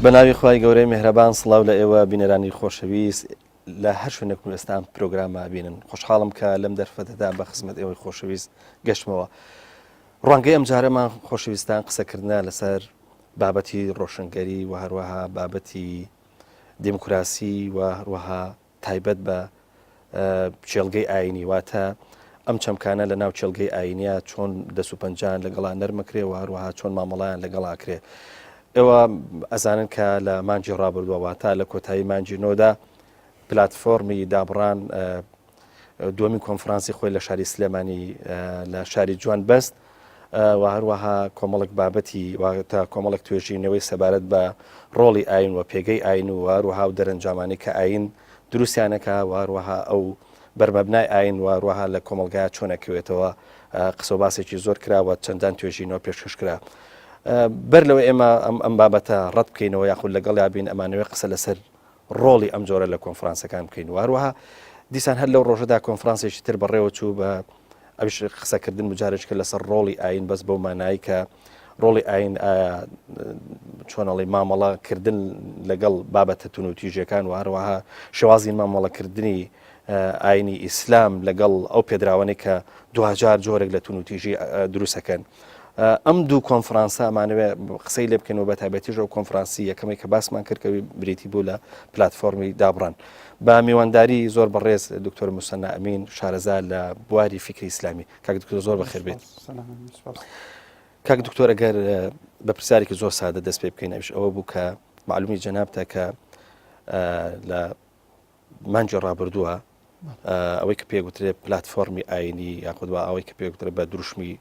بەناوی خی گەورەی میهرەبان سڵاو لە ئێوە بینەرانی خۆشەویست لە هەر شوێنێک کوردستان پرۆگرامە بینن خۆشحاڵم کە لەم دەرفەتەدا بە خزمەت ئێوەی خۆشەویست گەشتمەوە. ڕوانگەی ئەم جارەمان خۆشەویستان قسەکردە لەسەر بابەتی ڕۆشنگەری و هەروەها بابەتی دیموکراسی و هەروەها تایبەت بە چێلگەی ئاینی واتە ئەم چەمکانە لە ناو چێلگەی ئاینیە چۆن دەسوپەنجان لەگەڵا نەرمەکرێ و هەروەها چۆن مامەڵیان لەگەڵاکرێ. ئێوە ئەزانن کە لە مانجی ڕابردووەواتە لە کۆتایی مانجی نۆدا پلتفۆرمی دابڕان دووەمین کۆنفرانسی خۆی لە شاری سلێمانی لە شاری جوان بەست و هەروەها کۆمەڵک بابەتی تا کۆمەڵک توێژینەوەی سەبارەت بە ڕۆڵی ئاین و پێگەی ئاین و هەروەها و دەرەنجامانی کە ئاین دروستیانەکە و هەروەها ئەو بەرمەبنای ئاین و هەروەها لە کۆمەلگای چۆنەکەوێتەوە قسەباسێکی زۆر کراوە چەندان توێژینەوە پێشکەش کرا. بەر لەوە ئێمە ئەم بابەتە ڕەت بکەینەوە یاخود لەگەڵ یابین ئەمانەوەی قسە لەسەر ڕۆڵی ئەم جۆرە لە کۆنفرانسەکان بکەین و هەروەها دیسان هەر لەو ڕۆژەدا کۆنفرانسێکی تر بەڕێوە چوو بە ئەویش قسەکردن بجارێککە لەسەر ڕۆڵی ئاین بەس بەو مانایی کە ڕۆڵی ئاین چۆنەڵی مامەڵەکردن لەگەڵ بابەتە تون و تیژەکان و هەروەها شێوازی مامەڵەکردنی ئاینی ئیسلام لەگەڵ ئەو پێدراوانەی کە دوهجار جۆرێک لە تون و تیژی دروستەکەن. ئەم دوو کۆنفرانسە ئەمانەوێ قسەی لێ بکەنەوە بە تایبەتیژە و کۆنفرانسی یەکەمەی کە باسمان کردکەوی بریتی بوو لە پلتفۆرمی دابڕان بە میوانداری زۆر بەڕێز دکتۆر موسەنا ئەمین شارەزا لە بواری فکری ئیسلامی. کاک دکتۆر زۆر بەخێر بێت. کاک دکتۆر ئەگەر بە پرسیارێکی زۆر سادە دەست پێ بکەین ئەوە بوو کە معلومی جەنابتە کە لە مانجی ڕابردووە ئەوەی کە پێگوترێت پلتفۆرمی ئاینی یاخود ئەوەی کە پێگوترێت بە دروشمی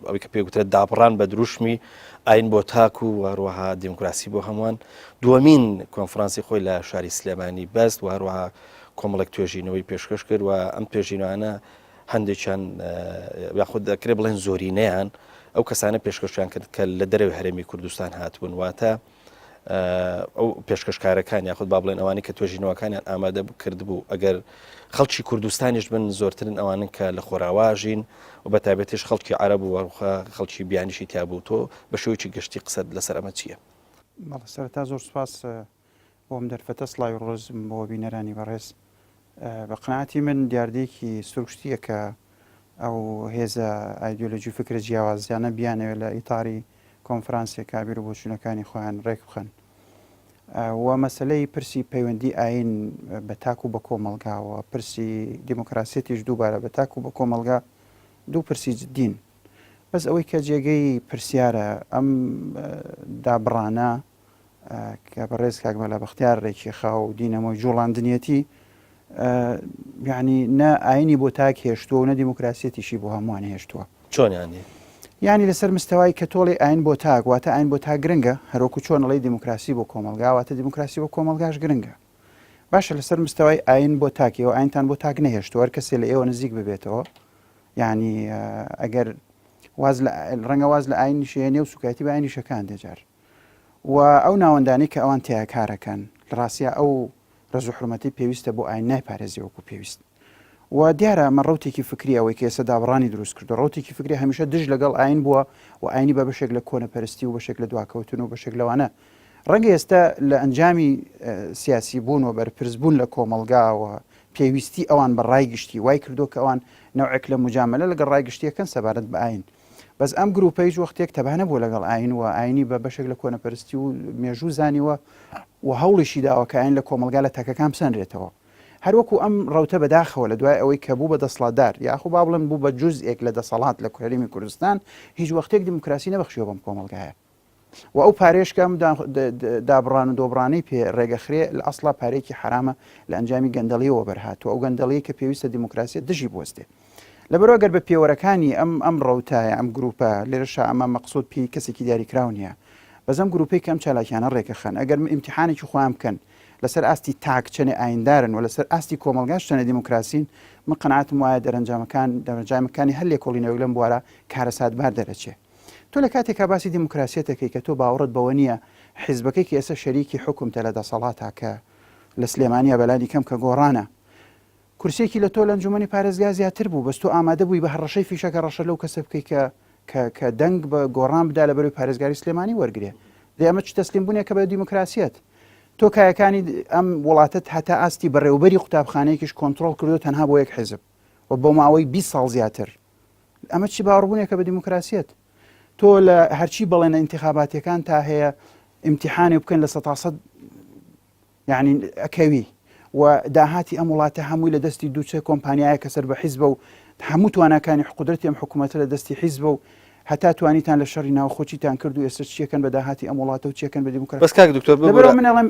ئەوەی کە پێگوترێت دابڕان بە دروشمی ئاین بۆ تاکو و هەروەها دیموکراسی بۆ هەمووان دووەمین کۆنفرانسی خۆی لە شاری سلێمانی بەست و هەروەها کۆمەڵک توێژینەوەی پێشکەش کرد و ئەم توێژینانە هەندێکیان یاخود دەکرێت بڵێن زۆرینەیان ئەو کەسانە پێشکەشیان کرد کە لە دەرەوەی هەرێمی کوردستان هاتبوون واتە ئەو پێشکەشکارەکان یاخود با بڵێن ئەوانی کە توێژینەوەکانیان ئامادە کردبوو ئەگەر خەڵکی کوردستانیش بن زۆرترن ئەوانن کە لە خۆراواژین و بە تایبەتیش خەڵکی عەرەب و خەڵکی بیانیشی تیابوو تۆ بە شێوەیەکی گشتی قسەت لەسەر ئەمە چییە؟ سەرەتا زۆر سوپاس بۆم دەرفەتە سڵاوی ڕۆژم بۆ بینەرانی بەڕێز. بە قەناعەتی من دیاردەیەکی سروشتیە کە ئەو هێزە ئایدۆلۆژی و فکرە جیاوازیانە بیانەوێت لە ئیتاری کۆنفرانسێک کابیر و بۆچوونەکانی خۆیان ڕێک بخەن و مەسلەی پرسی پەیوەندی ئاین بە تاکو بە کۆمەلگاوە پرسی دیموکراسێتیش دووبارە بە تاکو بە کۆمەلگا دوو پرسی جدین بەس ئەوەی کە جێگەی پرسیارە ئەم دابڕانە کە بەڕێز کاکمەلا بەختیار ڕێکی خاو و دینەمەوەی جوڵاندنیەتی یعنی نە ئاینی بۆ تاک هێشتووە و نە دیموکراسێتیشی بۆ هەمووان هێشتووە. چۆنیانی؟ یعنی لەسەر مستەوای کە تۆڵی ئاین بۆ تاک واتە ئاین بۆ تا گرنگە هەروەکو چۆنەڵی دیموکراسی بۆ کۆمەلگا واتە دیموکراسی بۆ کۆمەلگاش گرنگە. باشە لەسەر مستەوای ئاین بۆ تاکیەوە ئاینتان بۆ تاک نەهێشتووە هەر کەسێ لە ئێوە نزیک ببێتەوە یعنی ئەگەر ڕەنگە واز لە ئاین شێنێ و سوکایەتی بە ئاینی شەکان دەجار و ئەو ناوەندانی کە ئەوان تیا کارەکەن لە ڕاستیە ئەو ڕێز و حرمەتی پێویستە بۆ ئاین نایپارێزی وەکو پێویست و دیارە مە ڕوتێکی فکری ئەوەی کە ئێستا دابڕانی دروست کردو ڕوتێکی فکری هەمیشە دژ لەگەڵ ئاین بووە و ئاینی بە بەشێک لە کۆنەپەرستی و بەشێک لە دواکەوتن و بەشێک لەوانە ڕەنگە ئێستا لە ئەنجامی سیاسی بوون و بەرپرسبوون لە کۆمەلگاوە پێویستی ئەوان بە ڕایگشتی وای کردو کە ئەوان نەوعێک لە مجاملە لەگەڵ ڕایگشتیەکەن سەبارەت بە ئاین بەس ئەم گروپەیش وەختێک تەبانە بوو لەگەڵ ئاین و ئاینی بە بەشێک لە کۆنەپەرستی و مێژوو زانیوە و هەوڵیشی داوە کە ئاین لە کۆمەلگا لە تاکەکان بسەنرێتەوە هەروەکو ئەم ڕەوتە بەداخەوە لە دوای ئەوەی کە بوو بە دەسەڵاتدار یاخو با بڵێن بوو بە جوزئێک لە دەسەڵات لە هەرێمی کوردستان هیچ وەختێک دیموکراسی نەبەخشیوە بەم کۆمەلگایە و ئەو پارێشکەم دابڕان و دۆبڕانەی پێ ڕێگەخرێ لە ئەسڵا پارێکی حرامە لە ئەنجامی گەندەڵیەوە بەرهاتوە ئەو گەندەڵی کە پێویستە دیموکراسی دژی بوەستێ لەبەرەوە گەر بە پێوەرەکانی ئەم ڕەوتایە ئەم گروپە لێرەشە ئەمە مەقسوود پێی کەسێکی دیاریکراو نییە بەزەم گروپی کەم چالاکیانە ڕێکەخەن ئەگەر ئیمتیحانێکی خۆیان بکەن لەسەر ئاستی تاک چەنێ ئایندارن و لەسەر ئاستی کۆمەلگاش چەنە دیموکراسین من قەناعەتم وایە دەرەنجامەکانی هەر لێکۆڵینەوەی لەم بوارە کارەساتبار دەرەچێ تۆ لە کاتێکا باسی دیموکراسیەتەکەی کە تۆ باوەڕت بەوە نییە حیزبەکەی کە ئێستا شەریکی حکومتە لە دەسەڵاتە کە لە سلێمانیە بەلانی کەم کە گۆڕانە کورسێکی لە تۆ لە ئەنجومەنی پارێزگا زیاتر بوو بەس تۆ ئامادە بووی بە هەڕەشەی فیشەکە ڕەشە لەو کەسە بکەی کە دەنگ بە گۆڕان بدا لە بەروی پارێزگاری سلێمانی وەرگێ ئەمە چ تەسلیم بوونێ کە بە دیموکراسیەت تۆ کایەکانی ئەم وڵاتت هەتا ئاستی بەڕێوەبەری قوتابخانەیەکیش کۆنتترۆل کردو تەنها بۆ یەک حیزب و بۆ ماوەی 20 ساڵ زیاتر ئەمە چی باوەڕبوونێ کە بە دیموکراسیەت تۆ لە هەرچی بەڵێنە انتخاباتیەکان تا هەیە امتحانی بکەن لە 100 یعنی ئەکەوی و داهاتی ئەم وڵاتە هەمووی لە دەستی دووچە کۆمپانیایە کە سەر بە حیزبە و هەموو توانەکانی حکومەتی ئەم حکوومەتە لە دەستی حیزبە و هەتا توانیتان لە شەڕی ناوخۆچیتان کرد و ئێستا چیەکەن بە داهاتی ئەم وڵاتە و چیەکەن بە دیموکراسی بەس کاک دکتۆر لەبەرەوە منەڵێم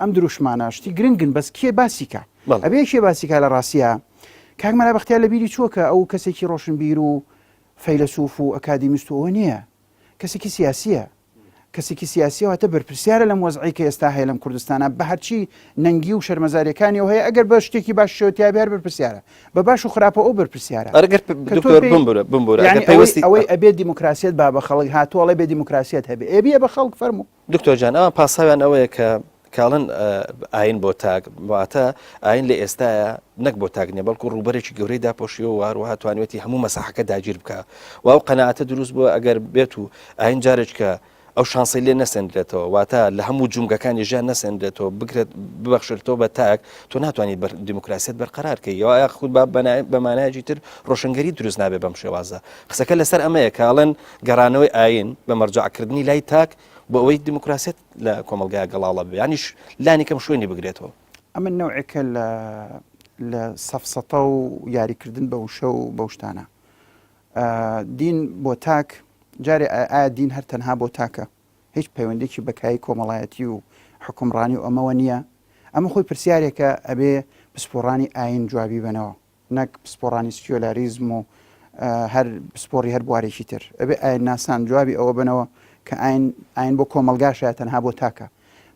ئەم دروشمانە شتی گرنگن بەس کێ باسیکە ئەبێ کێ باسیکە لە ڕاستیە کاک مەلا بەختیار لە بیری چووکە ئەو کەسێکی ڕۆشنبیر و فەیلسوف و ئەکادیمیست و ئەوە نییە کەسێکی سیاسیە کەسێکی سیاسیەوەتە بەرپرسیارە لەم وەزعی کە ئێستا هەیە لەم کوردستانە بە هەرچی نەنگی و شەرمەزارەکانی و هەیە ئەگەر بە شتێکی باش شێوتیا بێر بەرپرسیارە بە باش و خراپە ئەو بەرپرسیارە ئەوەی ئەبێت دیموکراسیەت با بە خەڵک هاتووەڵێ بێ دیموکراسیەت هەبێ ئێبیە بە خەڵک فەرموو دکتۆر جان ئەوە پاساویان ئەوەیە کە کاڵن ئاین بۆ تاک واتە ئاین لە ئێستاە نەک بۆ تاک نیە بەڵکو ڕوبەرێکی گەورەی داپۆشیەوە و هەروەها توانێتی هەموو مەساحەکە داگیر بکە و ئەو قەنەعەتە دروست بووە ئەگەر بێت و ئاین جارێککە ئەو شانسی لێ نەسێنرێتەوە واتە لە هەموو جونگەکانی ژیان نەسێنرێتەوە بگرێت ببەخشێتەوە بە تاک تۆ ناتوانانی دیموکراسیت بەرقەرارکەی یاە خود بەمانایەکی تر ڕۆشنگەری دروست نابێ بەم شێوازە قسەکە لەسەر ئەمەیە کاڵن گەڕانەوەی ئاین بە مەرجعکردنی لای تاک بۆ ئەوەی دیموکراسیت لە کۆمەلگای گەڵاڵە بێ ینیش لانی کەم شوێنی بگرێتەوە ئەمە نەوعێکە لە سەفسەتە و یاریکردن بە وشە و بەو شتانە دین بۆ تاک جارێ ئایا دین هەر تەنها بۆ تاکە هیچ پەیوەندێکی بەکایی کۆمەڵایەتی و حکومڕانی و ئەمەوە نییە ئەمە خۆی پرسیارێکە ئەبێ پسپۆڕانی ئاین جوابی بنەوە نەک پسپۆڕانی سکیۆلاریزم و هەر پسپۆڕی هەر بوارێکی تر ئەبێ ئاین ناسان جوابی ئەوە بنەوە کە ئاین بۆ کۆمەلگاشە تەنها بۆ تاکە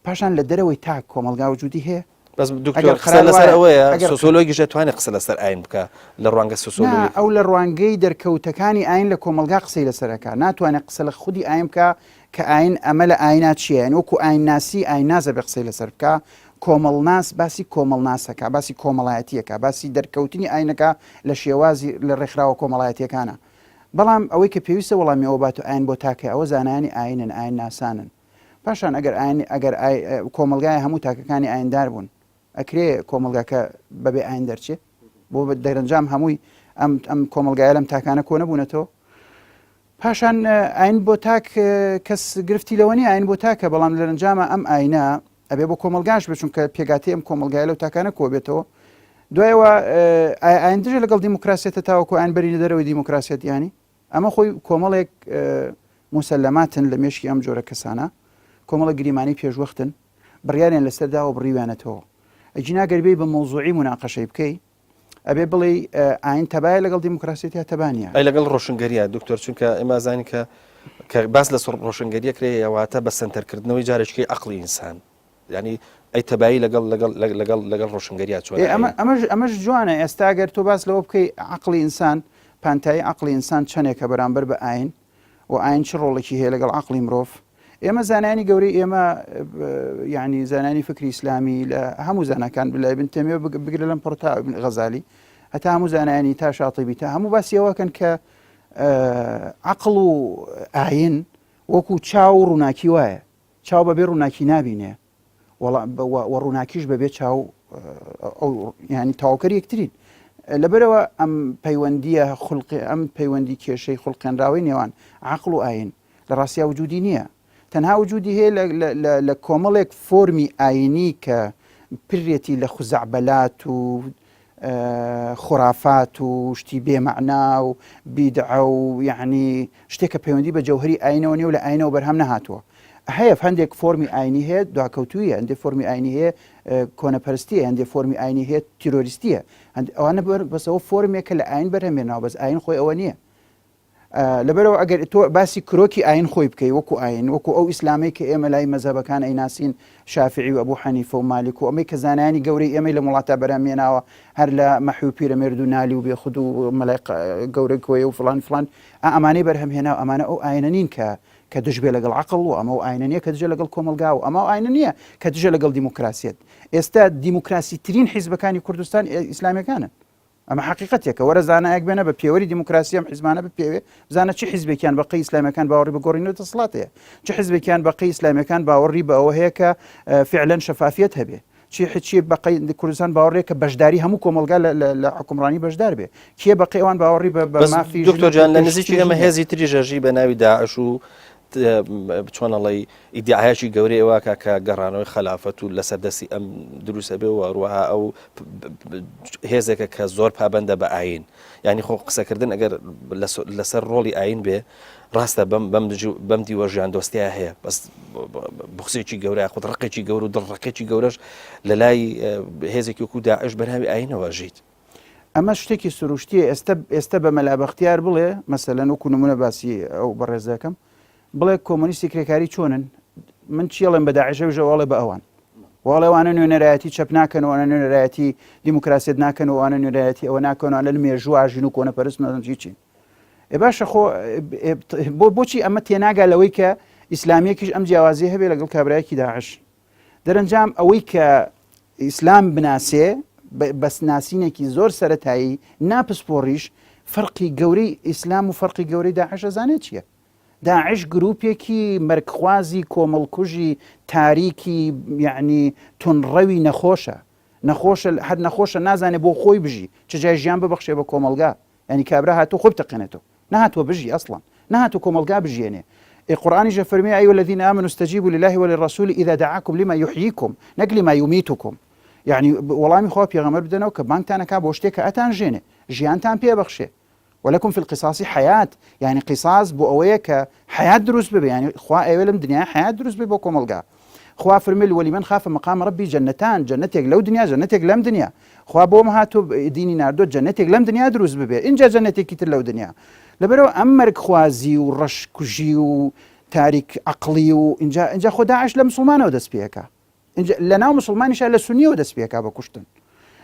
پاشان لە دەرەوەی تاک کۆمەلگا وجودی هەیە بەس دکتۆر قسە لەسەر ئەوەیە سۆسیۆلۆژیش دەتوانێت قسە لەسەر ئاین بکە لە ڕوانگە سۆسیۆلۆژی ئەو لە ڕوانگەی دەرکەوتەکانی ئاین لە کۆمەلگا قسەی لەسەرەکە ناتوانێت قسە لە خودی ئاین بکە کە ئاین ئەمە لە ئاینات چیە وەکو ئاین ناسی ئاین نازە بە قسەی لەسەر بکە کۆمەڵناس باسی کۆمەڵناسەکە باسی کۆمەڵایەتیەکە باسی دەرکەوتنی ئاینەکە لە شێوازی لە ڕێکخراوە کۆمەڵایەتیەکانە بەڵام ئەوەی کە پێویستە وەڵامیەوە بات و ئاین بۆ تاکە ئەوە زانانی ئاینن ئاین ناسانن پاشان ئەگەر کۆمەلگای هەموو تاکەکانی ئایندار بوون ئەکرێ کۆمەلگاکە بەبێ ئاین دەرچێ بۆ دەرەنجام هەمووی ئەم کۆمەلگایە لەم تاکانە کۆ نەبوونەتەوە پاشان ئاین بۆ تاک کەس گرفتی لەوە نیە ئاین بۆ تاکە بەڵام لەرەنجامە ئەم ئاینە ئەبێ بۆ کۆمەلگاش بچون کە پێگاتی ئەم کۆمەلگای لەو تاکانە کۆ بێتەوە دوایەوە ئاین دژە لەگەڵ دیموکراسیەتە تاوەکو ئاین بەرینە دەرەوەی دیموکراسیەت ینی ئەمە خۆی کۆمەڵێک موسەلەماتن لە مێشکی ئەم جۆرە کەسانە کۆمەڵە گریمانی پێشوەختن بڕیاریان لەسەرداوە بڕیوانێتەوە ئەجیناگەربەی بە مۆزوعی مناقەشەی بکەی ئەبێ بڵێ ئاین تەبایە لەگەڵ دیموکراسیەت یا تەبانیە ئەی لەگەڵ ڕۆشنگەریە دکتۆر چونکە ئێمە زانین کە باس لە ڕۆشنگەریە کرێەوەتە بە سنتەرکردنەوەی جارێکی عەقڵی ئینسان ینی ئەی تەبایی لەگەڵ ڕۆشنگەریە چۆن ئەمەش جوانە ئێستا گەر تۆ باس لەوە بکەی عەقڵی ئینسان پانتایی عەقڵی ئینسان چەندێکە بەرامبەر بە ئاین و ئاین چ ڕۆڵێکی هەیە لەگەڵ عەقڵی مرۆڤ ئێمە زانانی گەورەی ئێمە یعنی زانانی فکری ئیسلامی لە هەموو زانەکان بلای بن تەمێ بگرە لەم پڕتا غەزالی هەتا هەموو زانانی تا شاتیبی تا هەموو باسیەوەکەن کە عەقڵ و ئاین وەکو چاو و ڕووناکی وایە چاو بەبێ ڕووناکی نابینێ وە ڕووناکیش بەبێ چاو ینی تاواکەری یەکترین لەبەرەوە ئەم پەیوەندیە خوڵقی ئەم پەیوەندی کێشەی خوڵقێنراوی نێوان عەقڵ و ئاین لە ڕاستیا وجودی نییە تەنها وجودی هەیە لە کۆمەڵێک فۆرمی ئاینی کە پرێتی لە خوزەعبەلات و خورافات و شتی بێمەعنا و بیدعە و یعنی شتێکە پەیوەندی بە جەوهری ئاینەوە نیە و لە ئاینەوە بەرهەم نەهاتووە هەیە هەندێک فۆرمی ئاینی هەیە دواکەوتویە هەندێک فۆرمی ئاینی هەیە کۆنەپەرستیە هەندێک فۆرمی ئاینی هەیە تیرۆریستیە ئەوانە بەسەوە فۆرمێکە لە ئاین بەرهەمێنەوە بەس ئاین خۆی ئەوە نییە لەبەرەوە ئەگەر تۆ باسی کرۆکی ئاین خۆی بکەی وەکو ئاین وەکو ئەو ئیسلامی کە ئێمە لای مەزهبەکان ئەیناسین شافعی و ئەبوو حەنیفە و مالیک و ئەمەی کە زانانی گەورەی ئێمەی لە وڵاتە بەرهەمێناوە هەر لە مەحی و پیرەمێرد و نالی و بێخود و مەلای گەورە کۆیە و فڵان فڵان ئەمانەی بەرهەمهێناوە ئەمانە ئەو ئاینە نین کە دژبێ لەگەڵ عەقڵ و ئەمە و ئاینە نییە کە دژە لەگەڵ کۆمەلگا و ئەمە ئاینە نییە کە دژە لەگەڵ دیموکراسیەت ئێستا دیموکراسی ترین حیزبەکانی کوردستان ئیسلامیەکانن ئەمە حقیقەتێکە وەرە زانایەک بێنە بە پێوەری دیموکراسی ئەم حیزبانە بپێوێ بزانە چه حیزبێکیان بە قەی ئیسلامیەکان باوەڕی بە گۆڕینەوە دەسەڵاتەیە چه حیزبێکیان بە قەی ئیسلامیەکان باوەڕی بە ئەوە هەیە کە فعلەن شەفافیەت هەبێ چی بە قەی کوردستان باوەڕێ کە بەشداری هەموو کۆمەلگا لە حکومڕانی بەشدار بێ کێ بە قەیوان باوەڕی بە مافی دکتۆر جان لە نزیکی ئەمە هێزی تری ژەژی بە ناوی داعش و بچۆنەڵی ئیدعایەکی گەورەی ئەوە کە گەڕانەوەی خلافەت و لەسەر دەستی ئەم دروستە بێ و هەروەها ئەو هێزێکە کە زۆر پابەندە بە ئاین ینی خۆ قسەکردن ئەگەر لەسەر ڕۆڵی ئاین بێ ڕاستە بەم دیوەژیان دۆستیە هەیە بەس بخسێکی گەورە خۆ ڕقێکی گەور و دڵڕقێکی گەورەش لە لای هێزێکی وەکو داعش بەناوی ئاینەوە ژیت ئەمە شتێکی سروشتیە ئێستا بە مەلابەختیار بڵێ مەسەلەن وەکو نمونە باسی ئەو بەڕێزەکەم بڵێ کۆمۆنیستی کرێکاری چۆنن من چیڵێم بە داعشە ژەواڵێ بە ئەوان وڵێوانە نوێنەرایەتی چەپ ناکەنەوەوانە نوێنەرایەتی دیموکراسیت ناکەنەوەوانە نوێنەرایەتی ئەوە ناکەنەوە لە مێژوو ئاژین و کۆنەپەرست نەچین ئێ باشە خۆ بۆچی ئەمە تێناگا لەوەی کە ئیسلامیەکیش ئەم جیاوازی هەبێ لەگەڵ کابرایەکی داعش دەرەنجام ئەوەی کە ئیسلام بناسێ بەسناسینێکی زۆر سەرەتایی ناپسپۆڕیش فەرقی گەورەی ئیسلام و فەرقی گەورەی داعش ئەزانێت چییە داعش گروپێکی مەرگخوازی کۆمەڵکوژی تاریکی یعنی تونڕەوی نەخۆشە هەر نەخۆشە نازانێت بۆ خۆی بژی چ جای ژیان ببەخشێ بە کۆمەلگا ینی کابرا هاتوو خۆ بتەقێنێتەوە نهاتوە بژی ئەسڵان نهاتوو کۆمەلگا بژێنێ القرآن فرمي أيها الذين آمنوا استجيبوا لله وللرسول إذا دعاكم لما يحييكم نقل ما يميتكم يعني والله من خواب يغمر بدنا وكبانك تانا كابو اشتيك أتان جيني جيان تان بيه بخشي ولكم في القصاص حياة يعني قصاص بو أويك حياة دروس ببي يعني خوا أولم دنيا حياة دروس ببي بوكم القا خوا فرمي ولمن خاف مقام ربي جنتان جنتك لو دنيا جنتك لم دنيا خوا بو مهاتو ديني ناردو جنتك لم دنيا دروس ببي إن جا جنتك كتر لو دنيا لبرو أمرك خوازي ورش كجي وتاريك عقلي وإنجا خو داعش لمسلمان ودس بيكا لنا مسلمان شاء لسنية ودس بيكا بكشتن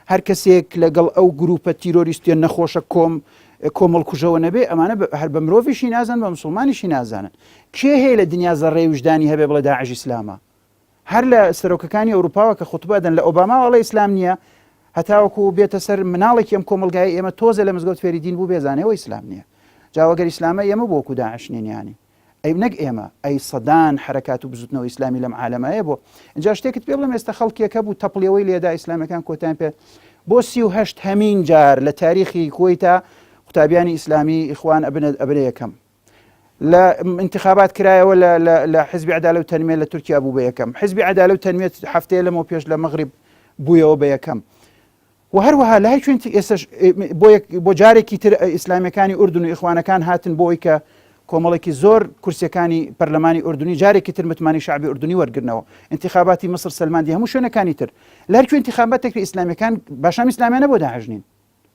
هر کەسێک لەگەڵ ئەو گروپە تیرۆریستیە نەخۆشە کۆمەڵکوژەوە نەبێ ئەمانە هەر بە مرۆڤیشی نازان بە مسلمانیشی نازانن کێ هەیە لە دنیا زەڕێ وجدانی هەبێ بڵێ داعش ئیسلامە هەر لە سەرۆکەکانی ئەوروپاوە کە خوتبەدەن لە ئۆباما وەڵێ ئیسلام نییە هەتاوەکو بێتە سەر مناڵێکی ئەم کۆمەلگای ئێمە تۆزە لە مزگەوت فێری دین بوو بێزانێەوە ئیسلام نییە جاوەگەر ئیسلامە ئێمە بۆ وەکو داعش نینیانی ئەی نەک ئێمە ئەی سەدان حرەکات و بزوتنەوە ئیسلامی لەم عالەمایە بۆ اینجا شتێکت پێ بڵێم ئێستا خەڵکێکە بوو تەپڵیەوەی لێدا ئیسلامەکان کۆتان پێ بۆ 38 هەمین جار لە تاریخی کۆیتا قوتابیانی ئیسلامی ئیخوان ئەبنە یەکەم لە انتخابات کرایەوە لە حزبی عەدالە و تەنمێت لە تورکیا بوو بە یەکەم حزبی عەدالە و تەنمێت هەفتەیە لەمەوە پێش لە مەغریب بوویەوە بە یەکەم و هەروەها لای کوێن ئێستاش بۆ جارێکی تر ئیسلامیەکانی ئوردون و ئیخوانەکان هاتن بۆ ئەوەی کە کۆمەڵێکی زۆر کورسیەکانی پەرلەمانی ئوردونی جارێکی تر متمانی شعبی ئوردونی وەرگرنەوە انتخاباتی مصر سلماندی هەموو شوێنەکانی تر لە هەر کوێ انتخاباتێک ئیسلامیەکان باشام ئیسلامیانە بۆ داعشنین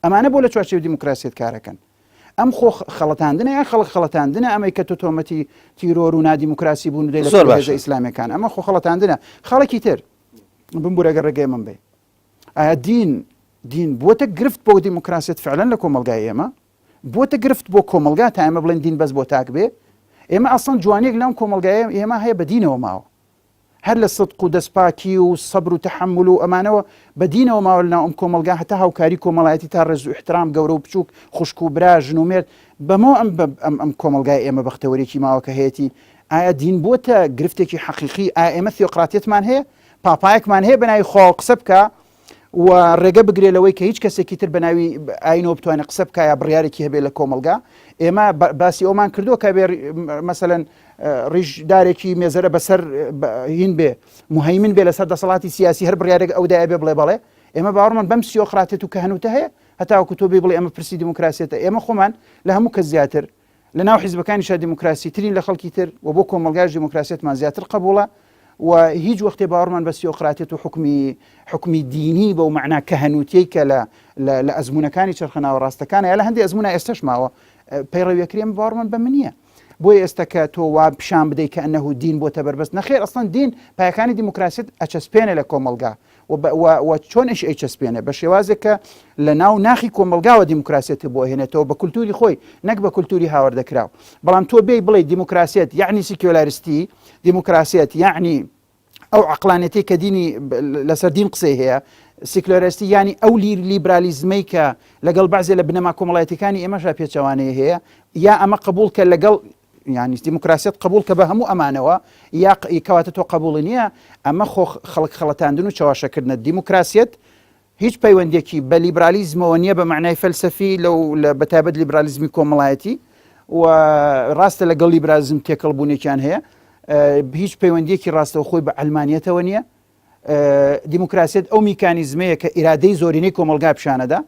ئەمانە بۆ لە چوارچێوەی دیموکراسیەت کارەکەن ئەم خۆ خەڵەتاندنە یا خەڵک خەڵەتاندنە ئەمەی کە تۆمەتی تیرۆر و نادیموکراسی بوون دەی لە هێزە ئیسلامیەکان ئەمە خۆ خەڵەتاندنە خەڵکی تر بمبورەگە ڕێگەی من بێ ئایا دین بووەتە گرفت بۆ دیموکراسیەت فعلەن لە کۆمەلگای ئێمە بۆتە گرفت بۆ کۆمەلگا تا ئێمە بڵێن دین بەس بۆ تاک بێ ئێمە ئەسڵەن جوانێک لەم کۆمەلگایە ئێمە هەیە بە دینەوە ماوە هەر لە سدق و دەستپاکی و سەبر و تەحمل و ئەمانەوە بە دینەوە ماوە لەناو ئەم کۆمەلگا هەتا هاوکاری کۆمەڵایەتی تا ڕێز و احترام گەورە و بچووک خوشک و برا ژن و مێرد بەمەوە ئەم کۆمەلگای ئێمە بەختەوەرێکی ماوە کە هەیەی ئایا دین بووەتە گرفتێکی حەقیقی ئایا ئێمە تیۆقراتێتمان هەیە پاپایەکمان هەیە بەناوی خۆ قسە بکە و ڕێگە بگرێ لەوەی کە هیچ کەسێکی تر بەناوی ئاینەوە بتوانێت قسە بکە یا بڕیارێکی هەبێت لە کۆمەلگا ئێمە باسی ئەومان کردووە کە بێ مەسەلەن ڕیژدارێکی مێزەرە بەسەر هین بێ مهەیمن بێ لەسەر دەسەڵاتی سیاسی هەر بڕیارێک ئەودایە بێ بڵێ بەڵێ ئێمە باوەڕمان بەم سیۆقراتێت و کەهنوتە هەیە هەتاوەکو تۆ بێ بڵێ ئێمە پرسی دیموکراسیەتە ئێمە خۆمان لە هەموو کەس زیاتر لە ناو حیزبەکانیشا دیموکراسی ترین لە خەڵکی تر و بۆ کۆمەلگاش دیموکراسیەتمان زیاتر قبوڵە و هیچ وەختێ باوەڕمان بە سیۆقراتێت و حکمی دینی بەو معنا کەهنوتیەی کە لە ئەزمونەکانی چرخەناوە ڕاستەکانە یا لە هەندێک ئەزمونە ئێستاش ماوە پەیڕەویەکرێم باوەڕمان بە منیە بۆیە ئێستا کە تۆ وا پیشان بدەیت کە ئەنەهو دین بۆتە بەربەست نەخێر ئەسڵەن دین پایەکانی دیموکراسیەت ئەچەسپێنێ لە کۆمەلگا و چۆنش ئەیچەسپێنێ بە شێوازێک کە لە ناو ناخی کۆمەلگاوە دیموکراسیەت بۆ هێنێتەوە بە کولتوری خۆی نەک بە کولتوری هاوردەکراو بەڵام تۆ بێی بڵێ دیموکراسیەت یعنی سیکۆلاریستی دیموکراسیەت یعنی ئەو عقلانەتی کە دینی لەسەر دین قسەی هەیە سیکلۆرستی ینی ئەو لیبرالیزمەی کە لەگەڵ بەعزێ لە بنەما کۆمەڵایەتەکانی ئێمەشا پێچەوانەیە هەیە یا ئەمە قبول کە لەگەڵ ینی دیموکراسیت قبول کە بە هەموو ئەمانەوە یا کەواتە تۆ قبول نییە ئەمە خەڵک خەڵەتاندن و چاواشەکردنە دیموکراسیت هیچ پەیوەندێکی بە لیبرالیزمەوە نییە بە معنای فەلسەفی لە بەتابەت لیبرالیزمی کۆمەڵایەتی و ڕاستە لەگەڵ لیبرالیزم تێکەڵبوونێکیان هەیە هیچ پەیوەندێکی ڕاستەوە خۆی بە ئەلمانیەتەوە نییە دیموکراسیت ئەو میکانیزمەیە کە ئیرادەی زۆرینەی کۆمەلگا پیشانەدا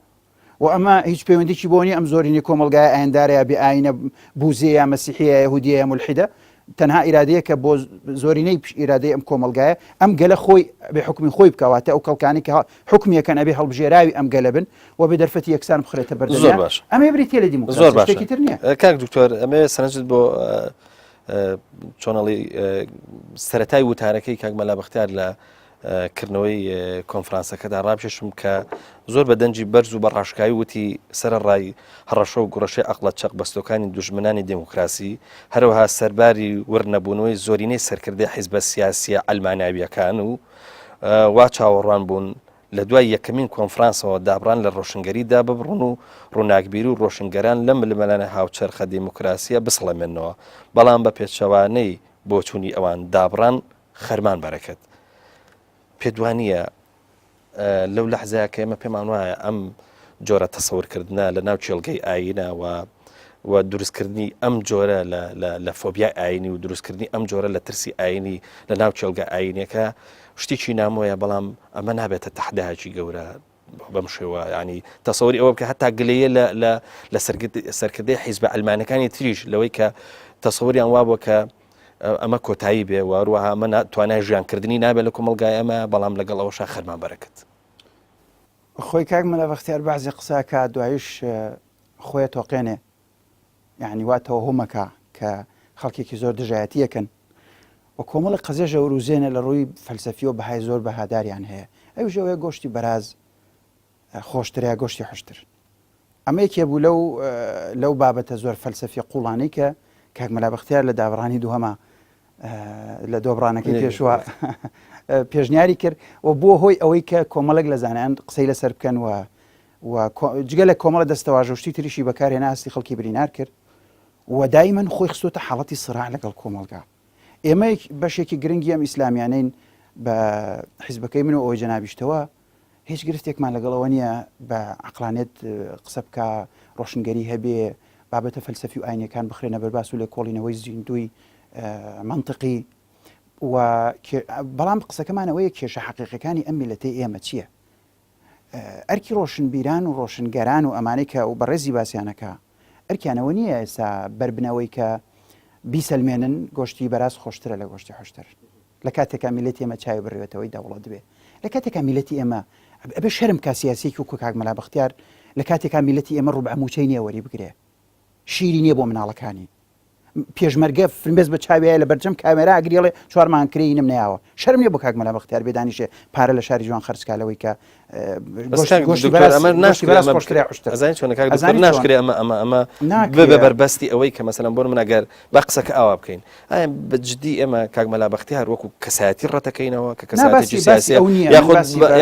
و ئەمە هیچ پەیوەندێکی بۆ نیە ئەم زۆرینەی کۆمەلگای ئایندارەیە بێ ئاینە بوزەیە یا مەسیحیە یەهودیە مولحیدە تەنها ئیرادەیە کە بۆ زۆرینەی ئیرادەی ئەم کۆمەلگایە ئەم گەلە خۆی بێ حکمی خۆی بکەواتە ئەو کەڵکانی کە حکمیەکەن ئەبێ هەڵبژێراوی ئەم گەلە بن و بێ دەرفەتی یەکسان بخرێتە بەردەمیان ئەمە بریتە لە دیموکراسی شتێکی تر نییە. کاک دکتۆر ئەمێ سەرنجت بۆ چۆنەڵی سەرەتای وتارەکەی کاک مەلا بەختیار لە کردنەوەی کۆنفرانسەکەدا ڕابکێشم کە زۆر بە دەنجی بەرز و بەڕاشکایی وتی سەرڕای هەڕەشە و گوڕەشەی عەقڵە چەق بەستۆکانی دوژمنانی دموکراسی هەروەها سەرباری وەرنەبوونەوەی زۆرینەی سەرکردەی حیزبە سیاسیە ئەلمانیاویەکان و وا چاوەڕوان بوون لە دوای یەکەمین کۆنفرانسەوە دابڕان لە ڕۆشنگەریدا ببڕون و ڕووناکبیری و ڕۆشنگەران لەم لەمەلانە هاوچەرخە دموکراسیە بسڵەمێنەوە بەڵام بە پێچەوانەی بۆچوونی ئەوان دابڕان خەرمان بەرەکەت. پێدوانیە لەو لەحزەیە کە ئێمە پێمان وایە ئەم جۆرە تەسەورکردنە لە ناو چێلگەی ئاینەوە و دروستکردنی ئەم جۆرە لە فۆبیای ئاینی و دروستکردنی ئەم جۆرە لە ترسی ئاینی لە ناو چێلگە ئاینەکە شتێکی نامۆیە بەڵام ئەمە نابێتە تەحداهاکی گەورە بەم شێوە ینی تەسەوری ئەوە بکە هەتا گلەیە لە سەرکردەی حیزبە ئەلمانەکانی تریش لەوەی کە تەسەوریان وابووە کە ئەمە کۆتایی بێ و هەروەها ئەمە توانای ژیانکردنی نابێت لە کۆمەلگای ئەمە بەڵام لەگەڵ ئەوەشا خەرمان بەرەکەت. خۆی کاک مەلا بەختیار بەعزی قساکە دوایش خۆی تۆقێنێ یعنی واتەوە هەمەکە کە خەڵکێکی زۆر دژایەتیەکەن و کۆمەڵی قەزێژە وروزێنە لە ڕووی فەلسەفی و بەهای زۆر بەهاداریان هەیە ئەو ژەوەیە گۆشتی بەراز خۆشتریا گۆشتی حشتر ئەمە یەکێ بوو لەو بابەتە زۆر فەلسەفی قوڵانەی کە کاک مەلا بەختیار لە دابڕانی دووهەمە لە دۆبڕانەکەی پێشوە پێشنیاری کرد و بۆ هۆی ئەوەی کە کۆمەڵک لە زانیان قسەی لەسەر بکەن و جگە لە کۆمەڵە دەستەواژەشتی تریشی بەکارهێنا هەستی خەڵکی برینار کرد و دایمەن خۆی خستۆتە حاڵەتی سڕاع لەگەڵ کۆمەلگا. ئێمە بەشێکی گرنگی ئەم ئیسلامیانەین بە حیزبەکەی من و ئەوەی جەنابیشتەوە هیچ گرفتێکمان لەگەڵەوە نییە بە عەقلانیت قسە بکە ڕۆشنگەری هەبێ بابەتە فەلسەفی و ئاینەکان بخرێنە بەرباس و لێ کۆڵینەوەی زیندوی منطقی و بەڵام قسەکەمانەوەیە کێشە حەقیقەکانی ئەم میلەتەی ئێمە چییە؟ ئەرکی ڕۆشنبیران و ڕۆشنگەران و ئەمانەی کە و بەڕێزی باسییانەکە ئەرکیانەوە نییە ئێستا بربنەوەی کە بیسەلمێنن گۆشتی بەراز خۆشترە لە گۆشتی حشتر لە کاتێکا میلەتی ئێمە چاوی بڕێتەوەی دەوڵەت بێ لە کاتێکا میلەتی ئێمە ئەبێ شەرم کا سیاسیەکی وەکو کاک مەلا بەختیار لە کاتێکا میلەتی ئێمە ڕوبع موچەی نییە وەری بگرێ شیری نییە بۆ مناڵەکانی پێشمەرگە فرمێز بە چاویایە لە بەرجەم کامێرا ئەگریڵێ چوارمان کرێینم نەیاوە شەرم نییە بۆ کاک مەلا بەختیار بێدانیشێ پارە لە شاری جوان خەرجکالەوەی کە ناشکرێ ئەمە بە بەربەستی ئەوەی کە مەسەلەن بۆ منەگەر بە قسەکە ئاوا بکەین ئایا بەجددی ئێمە کاک مەلا بەختیار وەکو کەسایەتی ڕەتەکەینەوە کە کەسایەتی سیاسی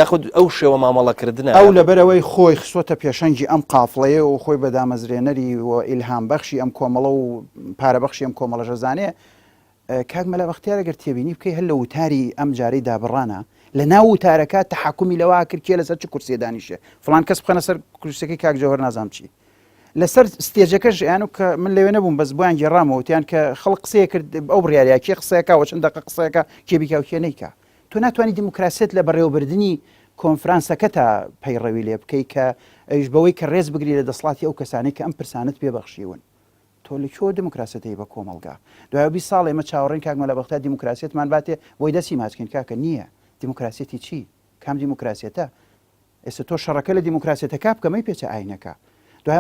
یاخود ئەو شێوە مامەڵەکردنە ئەو لەبەرەوەی خۆی خسۆتە پێشەنگی ئەم قافڵەیە و خۆی بەدامەزرێنەری و ئیلهام بەخشی ئەم کۆمەڵە و پارەبەخشی ئەم کۆمەڵە ژەزانێ کاک مەلا بەختیار ئەگەر تێبینی بکەی هەر لە وتاری ئەم جارەی دابڕانە لە ناو وتارەکە تەحکومی لەوە کرد کێ لەسەر چ کورسیە دانیشێ فڵان کەس بخەنە سەر کورسەکەی کاک جەوهەر نازام چی لەسەر ستێجەکەش یان و کە من لەوێ نەبووم بەس بۆیان گێڕامەوە وتیان کە خەڵک قسەیە کرد ئەو بڕیارەیە کێ قسەیەکە و چەند دەقە قسەیەکە کێ بیکا و کێ نەیکا تۆ ناتوانانی دیموکراسیت لە بەڕێوەبردننی کۆنفرانسەکە تا پەیڕەوی لێ بکەی کە ئەویش بەوەی کە ڕێز بگری لە دەسڵاتی ئەو کەسانی کە ئەم پرسانت پێبەخشیون تۆ لە کۆ دیموکراسەتی بە کۆمەلگا دوای 20 ساڵ ئێمە چاوەڕێن کاک مەلا بەختیار دیموکراسیتمان باتێ بۆی دەستی ماچکەین کاکە نییە دیموکراسیەتی چی کام دیموکراسیەتە ئێستا تۆ شەڕەکە لە دیموکراسیەتەکە بکەمەی پێچە ئاینەکە دوای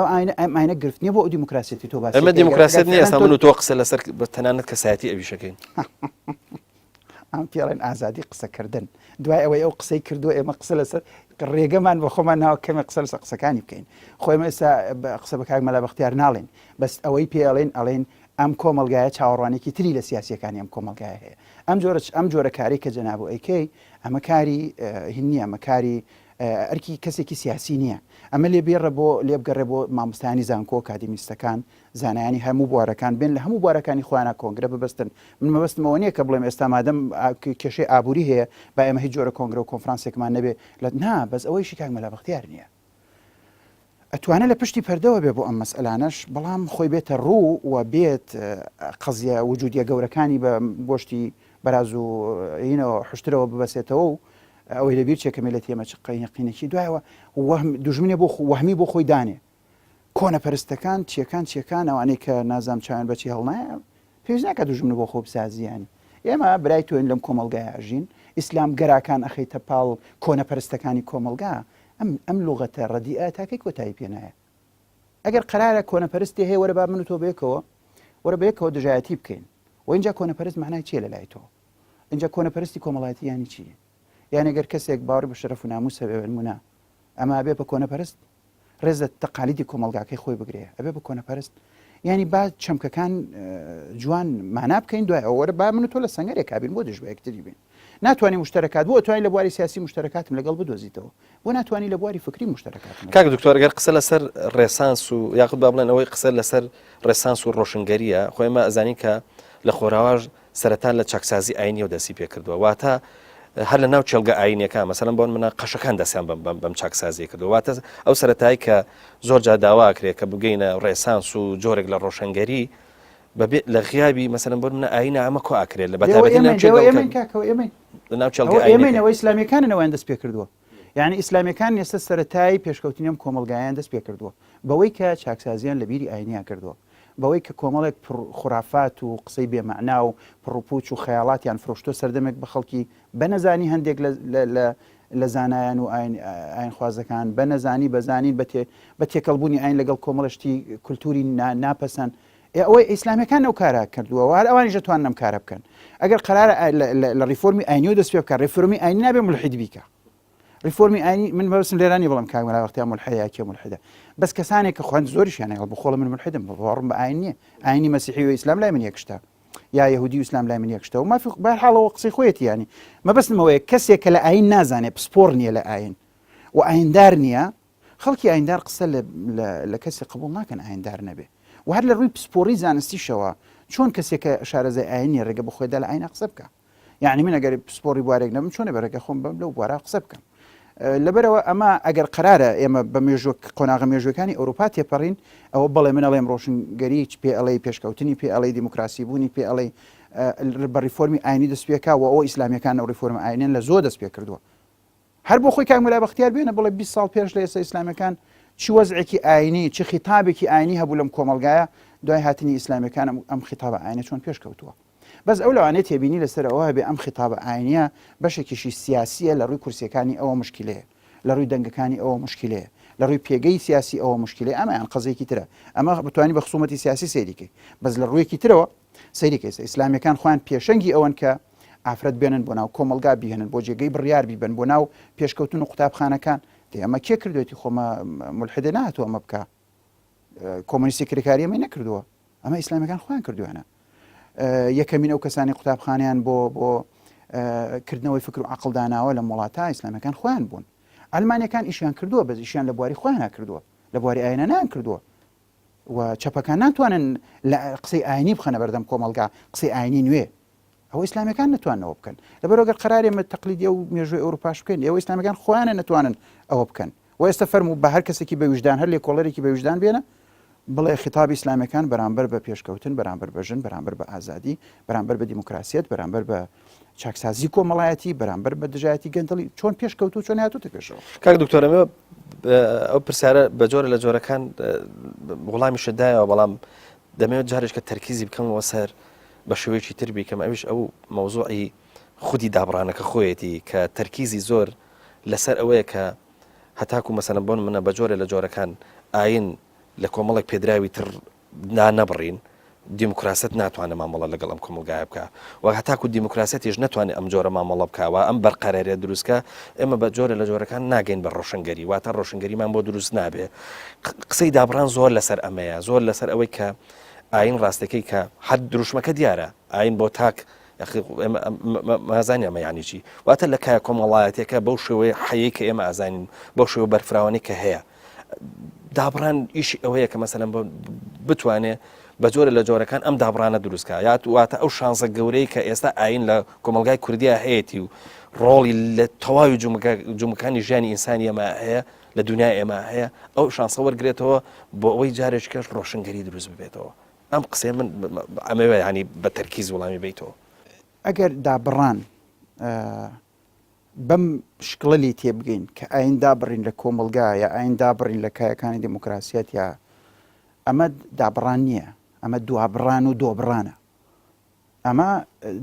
ئاینە گرفتنیە بۆ ئەو دیموکراسیەتی تۆ باسی ئەمە دیموکراسیەت نییە ئێستا من و تۆ قسە لەسەر تەنانەت کەسایەتی ئەویشەکەین ئەم پێڵێن ئازادی قسەکردن دوای ئەوەی ئەو قسەی کردووە ئێمە قسە لەسەر ڕێگەمان بە خۆمان ناوە کەمە قسە لەسەر قسەکانی بکەین خۆی ئێمە ئێستا قسە بە کاک مەلا بەختیار ناڵێن بەس ئەوەی پێڵێن ئەڵێن ئەم کۆمەلگایە چاوەڕوانێکی تری لە سیاسیەکانی ئەم کۆمەلگایە هەیە ئەم جۆرە کاری کە جەناب و ئەیکەی ئەمە کاری هین نییە ئەمە کاری ئەرکی کەسێکی سیاسی نییە. ئەمە لێ بێڕە بۆ لێبگەڕێ بۆ مامۆستانی زانکۆ کادیمیستەکان زانایانی هەموو بوارەکان بێن لە هەموو بوارەکانی خۆیانە کۆنگرە ببەستن. من مەبەستمەوە نییە کە بڵێم ئێستا مادەم کێشەی ئابووری هەیە با ئێمە هیچ جۆرە کۆنگرە و کۆنفرانسێکمان نەبێ لە نا بەس ئەوەیشی کاک مەلا بەختیار نییە. ئەتوانە لە پشتی پەردەوە بێ بۆ ئەم مەسئلانەش بەڵام خۆی بێتە ڕوو و بێت قەزیە وجودیە گەورەکانی بە گۆشتی بەراز و حشترەوە ببەسێتەوە و ئەوەی لەبیر چێکە مێلێت ئێمە قینەکی دوایەوە دوژمنێ بۆ وەهمی بۆ خۆی دانێ کۆنە پەرستەکان چیەکان ئەوانەی کە نازام چاویان بەچی هەڵنایە پێویست ناکات دوژمنە بۆ خۆ بسازیانی. ئێمە برای توێن لەم کۆمەلگای ئاژین ئیسلام گەراکان ئەخەیتە پاڵ کۆنە پەرستەکانی کۆمەلگا ئەم لوغەتە ڕەدیئە تاکەی کۆتایی پێ نایە. ئەگەر قەرارە کۆنەپەرستی هەیە وەرە با من و تۆ بێکەوە وەرە بەیەکەوە دژایەتی بکەین و اینجا کۆنەپەرست معنای چیە لە لای تۆ؟ اینجا کۆنەپەرستی کۆمەڵایەتی یانی چی؟ یعنی ئەگەر کەسێک باوەڕی بە شەرەف و ناموسە بێ نمونە ئەمە ئەبێ بە کۆنەپەرست ڕێزە تەقالیدی کۆمەلگاکەی خۆی بگرێ ئەبێ بە کۆنەپەرست یعنی با چەمکەکان جوان مانا بکەین دوای ئەوەرە با من و تۆ لە سەنگەرێک کابین بۆ دژبەیەکتری بین. ناتوانانی مشترکات بۆ توانین لە بواری سیاسی مشترکاتم لەگەڵ بدۆزیتەوە بۆ ناتوانانی لە بواری فکری مشترکاتم. کاک دکتۆر ئەگەر قسە لەسەر ڕێسانس و یاخود با بڵێن ئەوەی قسە لەسەر ڕێسانس و ڕۆشنگەریە خۆی ئێمە ئەزانین کە لە خۆراواژ سەرەتا لە چاکسازی ئاینی و دەستی پێ کردووە واتە هەر لە ناو چێلگە ئاینیەکان مەسەلەن بۆن منە قەشەکان دەستیان بەم چاکسازی کردو واتە ئەو سەرەتایی کە زۆر جا داواکرێت کە بگەینە ڕێسانس و جۆرێک لە ڕۆشنگەری بەبێ لە غیابی مەسەلەن بۆن منە ئاینە ئەمە کۆ ئاکرێت لە بەتابەتی ناو چێلگە ئێمەینەوەی ئیسلامیەکانەوەیان دەست پێ کردووە. یعنی ئیسلامیەکان ئێستا سەرەتایی پێشکەوتنیم کۆمەلگایان دەست پێ کردووە بەوەی کە چاکسازیان لە بیری ئاینیان کردووە بەوەی کە کۆمەڵێک خوڕافات و قسەی بێمەعنا و پڕوپوچ و خەیاڵاتیان فرۆشتۆ سەردەمێک بە خەڵکی بە نەزانی هەندێک لە زانایان و ئاین خوازەکان بە نەزانی بەزانین بە تێکەڵبوونی ئاین لەگەڵ کۆمەڵشتی کولتوری ناپەسەند ئەوەی ئیسلامیەکان ئەو کارا کردووە و هەر ئەوانیش دەتوانن ئەم کارە بکەن. ئەگەر قەرارە لە ریفۆرمی ئاینی و دەست پێ بکات ریفۆرمی ئاینی نابێ مولحید بیکە. ریفۆرمی ئاینی من بەوسم لێرانی بەڵام کاک مەلا وەختیان مولحیدە کێ مولحیدە بەس کەسانێک کە خوێن زۆریشیان هەیە بخۆڵە من مولحیدم باوەڕم بە ئاین نییە ئاینی مەسیحی و ئیسلام لای من یەکشتە یا یەهودی و ئیسلام لای من یەکشتە و مافی بەرحاڵەوە قسەی خۆیەتی ینی مەبەستمەوەیە کەسێک کە لە ئاین نازانێت پسپۆر نییە لە ئاین و ئایندار نییە خەڵکی ئایندار قسە لە کەسی قبول ناکەن ئایندار نەبێ و هەر لە ڕووی پسپۆری زانستیشەوە چۆن کەسێکە شارەزای ئاینی ڕێگە بخۆیدا لە ئاینە قسە بکە یعنی من ئەگەر پسپۆری بوارێک نەبم چۆنە بەرەگە خۆم بەم لەو بوارە قسە بکەم. لەبەرەوە ئەمە ئەگەر قرارە ئێمە بە قۆناغە مێژوەکانی ئەوروپا تێپەڕین ئەوە بەڵێ من ئەڵێم ڕۆشنگەری پێ ئەڵەی پێشکەوتنی پێ ئەڵەی دیموکراسی بوونی پێ ئەڵەی بە ریفۆرمی ئاینی دەست پێکا و ئەوە ئیسلامیەکان ئەو ریفۆرمە ئاینیان لە زۆر دەست پێ کردووە هەر بۆ خۆی کاک مەلا بەختیار بێنە بڵێ 20 ساڵ پێش لە ئێستا ئیسلامیەکان چی وەزعێکی ئاینی چی خیتابێکی ئاینی هەبوو لەم کۆمەلگایە دوای هاتنی ئیسلامیەکان ئەم خیتابە ئاینە چۆن پێش کەوتووە. بەس ئەو لەوانێت تێبینی لەسەر ئەوە بێ ئەم خیتابە ئاینیە بەشێکیشی سیاسیە لە ڕووی کورسیەکانی ئەوە مشکلەیە لە ڕووی دەنگەکانی ئەوە مشکلەیە لە ڕووی پێگەی سیاسی ئەوە مشکلەیە ئەمەیان قەزێکی ترە ئەمە بتوانانی بە خصومەتی سیاسی سەیریکەی بەس لە ڕوویەکی ترەوە سەیریکەیسە ئیسلامیەکان خۆیان پێشەنگی ئەوەن کە ئافرەت بێنن بۆ ناو کۆمەلگا بیهێنن بۆ جێگەی بڕیار بیبن بۆ ناو پێشکەوتن و قوتابخانەکان ئەمە کێ کردوێتی خۆمە مولحیدە نهاتووە ئەمە بکە کۆمۆنیستی کرێکاری ئەمەی نەکردووە ئەمە ئیسلامیەکان خۆیان کردووانە یەکەمین ئەو کەسانی قوتابخانیان بۆ کردنەوەی فکر و عەقڵداناوە لە وڵاتە ئیسلامیەکان خۆیان بوون ئەلمانیەکان ئیشیان کردووە بەس ئیشیان لە بواری خۆیان ناکردووە لە بواری ئاینە نان کردووە و چەپەکان ناتوانن لە قسەی ئاینی بخەنە بەردەم کۆمەلگا قسەی ئاینی نوێ ئەوە ئیسلامیەکان نتوانەوە بکەن لەبەرەوەگەر قەرارێ تەقلیدیە و مێژووی ئەوروپاش بکەین ئێوە ئیسلامیەکان خۆیانە نتوانن ئەوە بکەن و ئێستا فەرموو بە هەر کەسێکی بە وجدان هەر لێکۆڵەرێکی بە وجدان بێنە بڵێ خیتابی ئیسلامیەکان بەرامبەر بە پێشکەوتن بەرامبەر بە ژن بەرامبەر بە ئازادی بەرامبەر بە دیموکراسیەت بەرامبەر بە چاکسازی کۆمەڵایەتی بەرامبەر بە دژایەتی گەندەڵی چۆن پێشکەوتو چۆن هاتووتە پێشەوە. کاک دکتۆر ئەمە ئەو پرسیارە بە جۆرە لە جۆرەکان وەڵامی شدایەوە بەڵام دەمەوێت جارێک کە تەرکیزی بکەمەوە سەر بە شێوەیەکی تر بیکەم ئەویش ئەو مەوزوعی خودی دابڕانەکە خۆیەتی کە تەرکیزی زۆر لەسەر ئەوەیە کە هەتاکو مەسەلەن بۆن منە بە جۆرە لە جۆرەکان ئاین لە کۆمەڵێک پێدراوی تر نەبڕین دیموکراست ناتوانێت مامەڵە لەگەڵ ئەم کۆمەلگایە بکە و هەتاکو دیموکراسەتیش ناتوانێت ئەم جۆرە مامەڵە بکەوە ئەم بەرقەرارێ دروستکە ئێمە بە جۆرە لە جۆرەکان ناگەین بە ڕۆشنگەری واتە ڕۆشنگەریمان بۆ دروست نابێ قسەی دابڕان زۆر لەسەر ئەمەیە زۆر لەسەر ئەوەی کە ئاین ڕاستەکەی کە حەد دروشمەکە دیارە ئاین بۆ تاک یاخی مازانی ئەمە یانی چی واتە لە کای کۆمەڵایەتێکە بەو شێوەیە حەیەی کە ئێمە ئازانین بەو شێوە بەرفراوانی کە هەیە دابڕان ئیشی ئەوەیە کە مەسەلەن بتوانێت بە جۆرە لە جۆرەکان ئەم دابڕانە دروستکە یات واتە ئەو شانسە گەورەی کە ئێستا ئاین لە کۆمەلگای کوردیا هەیەی و ڕۆڵی لە تەواوی جومەکانی ژیانی ئینسانی ئێمە هەیە لە دنیای ئێمە هەیە ئەو شانسە وەرگێتەوە بۆ ئەوەی جارێککەش ڕۆشنگەری دروست ببێتەوە ئەم قسەی من ئەمەوێ ینی بە تەرکیز وەڵامی بیتەوە ئەگەر دابڕان بەم شکڵی تێبگەین کە ئاین دابڕین لە کۆمەلگا یا ئاین دابڕین لە کایەکانی دموکراسیەت یا ئەمە دابڕان نییە ئەمە دوابڕان و دۆبڕانە ئەمە